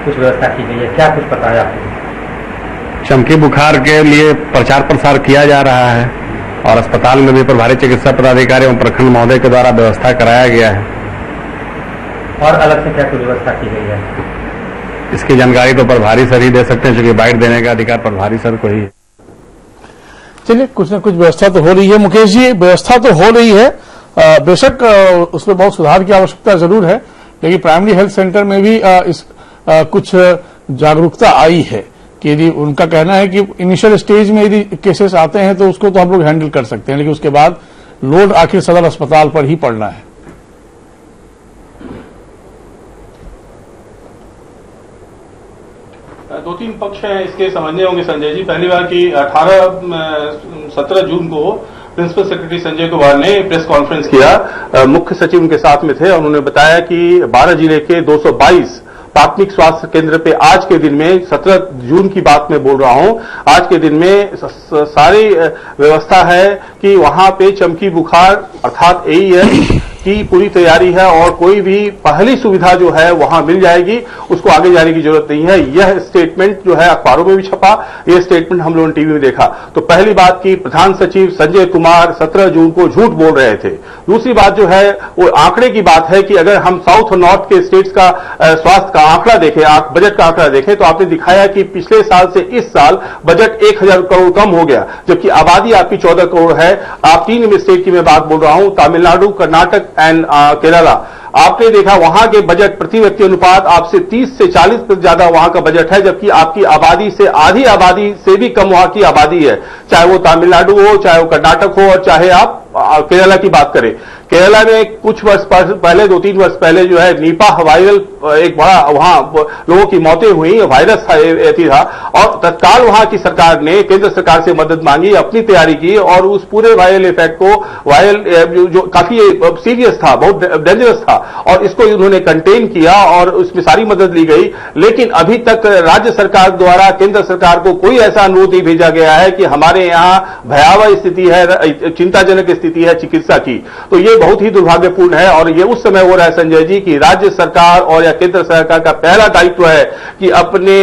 कुछ व्यवस्था की गई है, क्या कुछ पता है आपको? चमकी बुखार के लिए प्रचार प्रसार किया जा रहा है और अस्पताल में भी प्रभारी चिकित्सा पदाधिकारी एवं प्रखंड महोदय के द्वारा व्यवस्था कराया गया है। और अलग से क्या कुछ व्यवस्था की गई है? इसकी जानकारी तो प्रभारी सर ही दे सकते हैं, क्योंकि बाइट देने का अधिकार प्रभारी सर को ही है। चलिए, कुछ न कुछ व्यवस्था तो हो रही है मुकेश जी, व्यवस्था तो हो रही है। बेशक उसमें बहुत सुधार की आवश्यकता जरूर है, लेकिन प्राइमरी हेल्थ सेंटर में भी कुछ जागरूकता आई है कि यदि उनका कहना है कि इनिशियल स्टेज में यदि केसेस आते हैं तो उसको तो हम लोग हैंडल कर सकते हैं, लेकिन उसके बाद लोड आखिर सदर अस्पताल पर ही पड़ना है। दो तीन पक्ष हैं इसके, समझने होंगे संजय जी। पहली बार की 17 जून को प्रिंसिपल सेक्रेटरी संजय कुमार ने प्रेस कॉन्फ्रेंस किया, मुख्य सचिव उनके साथ में थे और उन्होंने बताया कि 12 जिले के 222 प्राथमिक स्वास्थ्य केंद्र पे आज के दिन में 17 जून की बात मैं बोल रहा हूं, आज के दिन में सारी व्यवस्था है कि वहां पे चमकी बुखार अर्थात AES की पूरी तैयारी है और कोई भी पहली सुविधा जो है वहां मिल जाएगी, उसको आगे जाने की जरूरत नहीं है। यह स्टेटमेंट जो है अखबारों में भी छपा, यह स्टेटमेंट हम लोगों ने टीवी में देखा। तो पहली बात की प्रधान सचिव संजय कुमार 17 जून को झूठ बोल रहे थे। दूसरी बात जो है वो आंकड़े की बात है कि अगर हम साउथ और नॉर्थ के स्टेट्स का स्वास्थ्य का आंकड़ा देखें, बजट का आंकड़ा देखें, तो आपने दिखाया कि पिछले साल से इस साल बजट 1000 करोड़ कम हो गया, जबकि आबादी आपकी 14 करोड़ है। आप 3 स्टेट की मैं बात बोल रहा हूं, तमिलनाडु, कर्नाटक एंड केरला। आपने देखा वहां के बजट प्रति व्यक्ति अनुपात आपसे 30 से 40% ज्यादा वहां का बजट है, जबकि आपकी आबादी से आधी आबादी से भी कम वहां की आबादी है, चाहे वो तमिलनाडु हो, चाहे वो कर्नाटक हो और चाहे आप केरला की बात करें। केरला में कुछ वर्ष पहले 2-3 वर्ष पहले जो है निपाह वायरल एक बड़ा वहां लोगों की मौतें हुई, वायरस था और तत्काल वहां की सरकार ने केंद्र सरकार से मदद मांगी, अपनी तैयारी की और उस पूरे वायरल इफेक्ट को वायरल जो काफी सीरियस था, बहुत डेंजरस था, और इसको उन्होंने कंटेन किया और उसमें सारी मदद ली गई। लेकिन अभी तक राज्य सरकार द्वारा केंद्र सरकार को कोई ऐसा अनुरोध नहीं भेजा गया है कि हमारे यहां भयावह स्थिति है, चिंताजनक स्थिति है चिकित्सा की। तो ये बहुत ही दुर्भाग्यपूर्ण है और ये उस समय हो रहा है संजय जी कि राज्य सरकार और या केंद्र सरकार का पहला दायित्व है कि अपने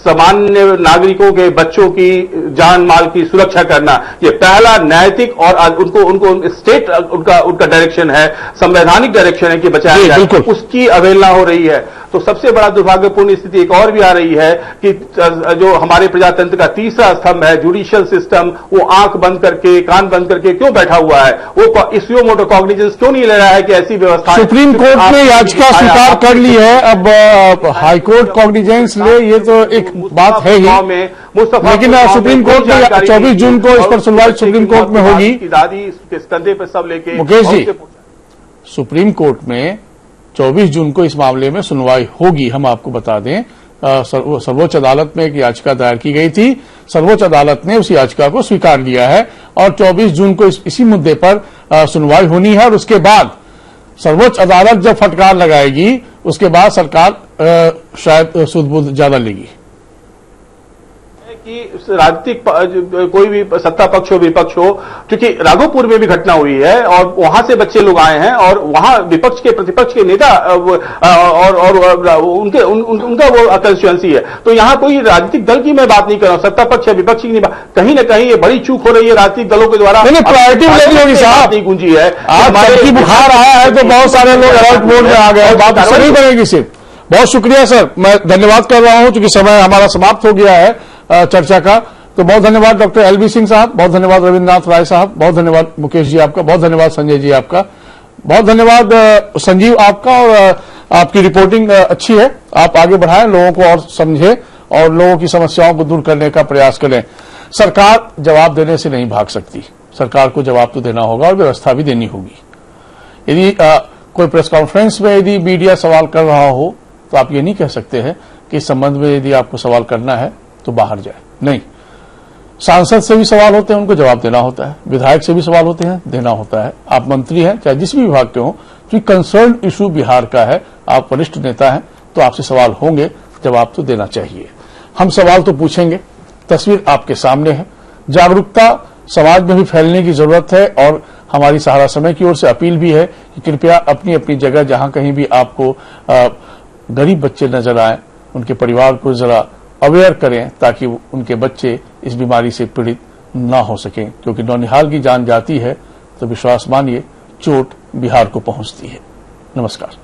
सामान्य नागरिकों के बच्चों की जान माल की सुरक्षा करना, ये पहला नैतिक और उनको स्टेट उनका डायरेक्शन है, संवैधानिक डायरेक्शन है कि बचाया जाए, उसकी अवहेलना हो रही है। तो सबसे बड़ा दुर्भाग्यपूर्ण स्थिति एक और भी आ रही है कि जो हमारे प्रजातंत्र का तीसरा स्तंभ है जुडिशियल सिस्टम, वो आंख बंद करके कान बंद करके क्यों बैठा हुआ है, वो इश्यू मोटो कॉग्निजेंस क्यों नहीं ले रहा है कि ऐसी व्यवस्था। सुप्रीम कोर्ट ने याचिका स्वीकार कर ली है, अब हाईकोर्ट कॉग्निजेंस ले, ये तो एक बात है ही, लेकिन सुप्रीम कोर्ट ने 24 जून को इस पर सुनवाई सुप्रीम कोर्ट में होगी। दादी के कंधे पर सब लेके मुकेश जी, सुप्रीम कोर्ट में 24 जून को इस मामले में सुनवाई होगी। हम आपको बता दें सर्वोच्च अदालत में एक याचिका दायर की गई थी, सर्वोच्च अदालत ने उस याचिका को स्वीकार लिया है और 24 जून को इसी मुद्दे पर सुनवाई होनी है और उसके बाद सर्वोच्च अदालत जब फटकार लगाएगी उसके बाद सरकार शायद सुध बुध ज्यादा लेगी। कि राजनीतिक कोई भी सत्ता पक्ष हो विपक्ष हो, क्योंकि राघोपुर में भी घटना हुई है और वहां से बच्चे लोग आए हैं और वहां विपक्ष के प्रतिपक्ष के नेता और उनका वो कंस्टिट्यूएंसी है। तो यहां कोई राजनीतिक दल की मैं बात नहीं कर रहा हूं, सत्ता पक्ष या विपक्ष की कहीं ना कहीं ये बड़ी चूक हो रही है राजनीतिक दलों के द्वारा। प्रायोरिटी लेनी होगी साहब, नहीं गूंजी है। चमकी बुखार आया है तो बहुत सारे लोग अलर्ट मोड में आ गए, बात उससे नहीं बनेगी सिर्फ। बहुत शुक्रिया सर, मैं धन्यवाद कर रहा हूं क्योंकि समय हमारा समाप्त हो गया है चर्चा का। तो बहुत धन्यवाद डॉक्टर एलबी सिंह साहब, बहुत धन्यवाद रविन्द्रनाथ राय साहब, बहुत धन्यवाद मुकेश जी आपका, बहुत धन्यवाद संजय जी आपका, बहुत धन्यवाद संजीव आपका। और आपकी रिपोर्टिंग अच्छी है, आप आगे बढ़ाएं, लोगों को और समझें और लोगों की समस्याओं को दूर करने का प्रयास करें। सरकार जवाब देने से नहीं भाग सकती, सरकार को जवाब तो देना होगा और व्यवस्था भी देनी होगी। यदि कोई प्रेस कॉन्फ्रेंस में यदि मीडिया सवाल कर रहा हो तो आप ये नहीं कह सकते हैं कि इस संबंध में यदि आपको सवाल करना है तो बाहर जाए, नहीं। सांसद से भी सवाल होते हैं, उनको जवाब देना होता है, विधायक से भी सवाल होते हैं, देना होता है। आप मंत्री हैं, चाहे जिस भी विभाग के हों, क्योंकि कंसर्न इशू बिहार का है, आप वरिष्ठ नेता हैं, तो आपसे सवाल होंगे, जवाब तो देना चाहिए। हम सवाल तो पूछेंगे, तस्वीर आपके सामने है। जागरूकता समाज में भी फैलने की जरूरत है और हमारी सहारा समय की ओर से अपील भी है कि कृपया अपनी अपनी जगह जहां कहीं भी आपको गरीब बच्चे नजर आए, उनके परिवार को जरा अवेयर करें ताकि उनके बच्चे इस बीमारी से पीड़ित न हो सकें, क्योंकि नौनिहाल की जान जाती है तो विश्वास मानिए चोट बिहार को पहुंचती है। नमस्कार।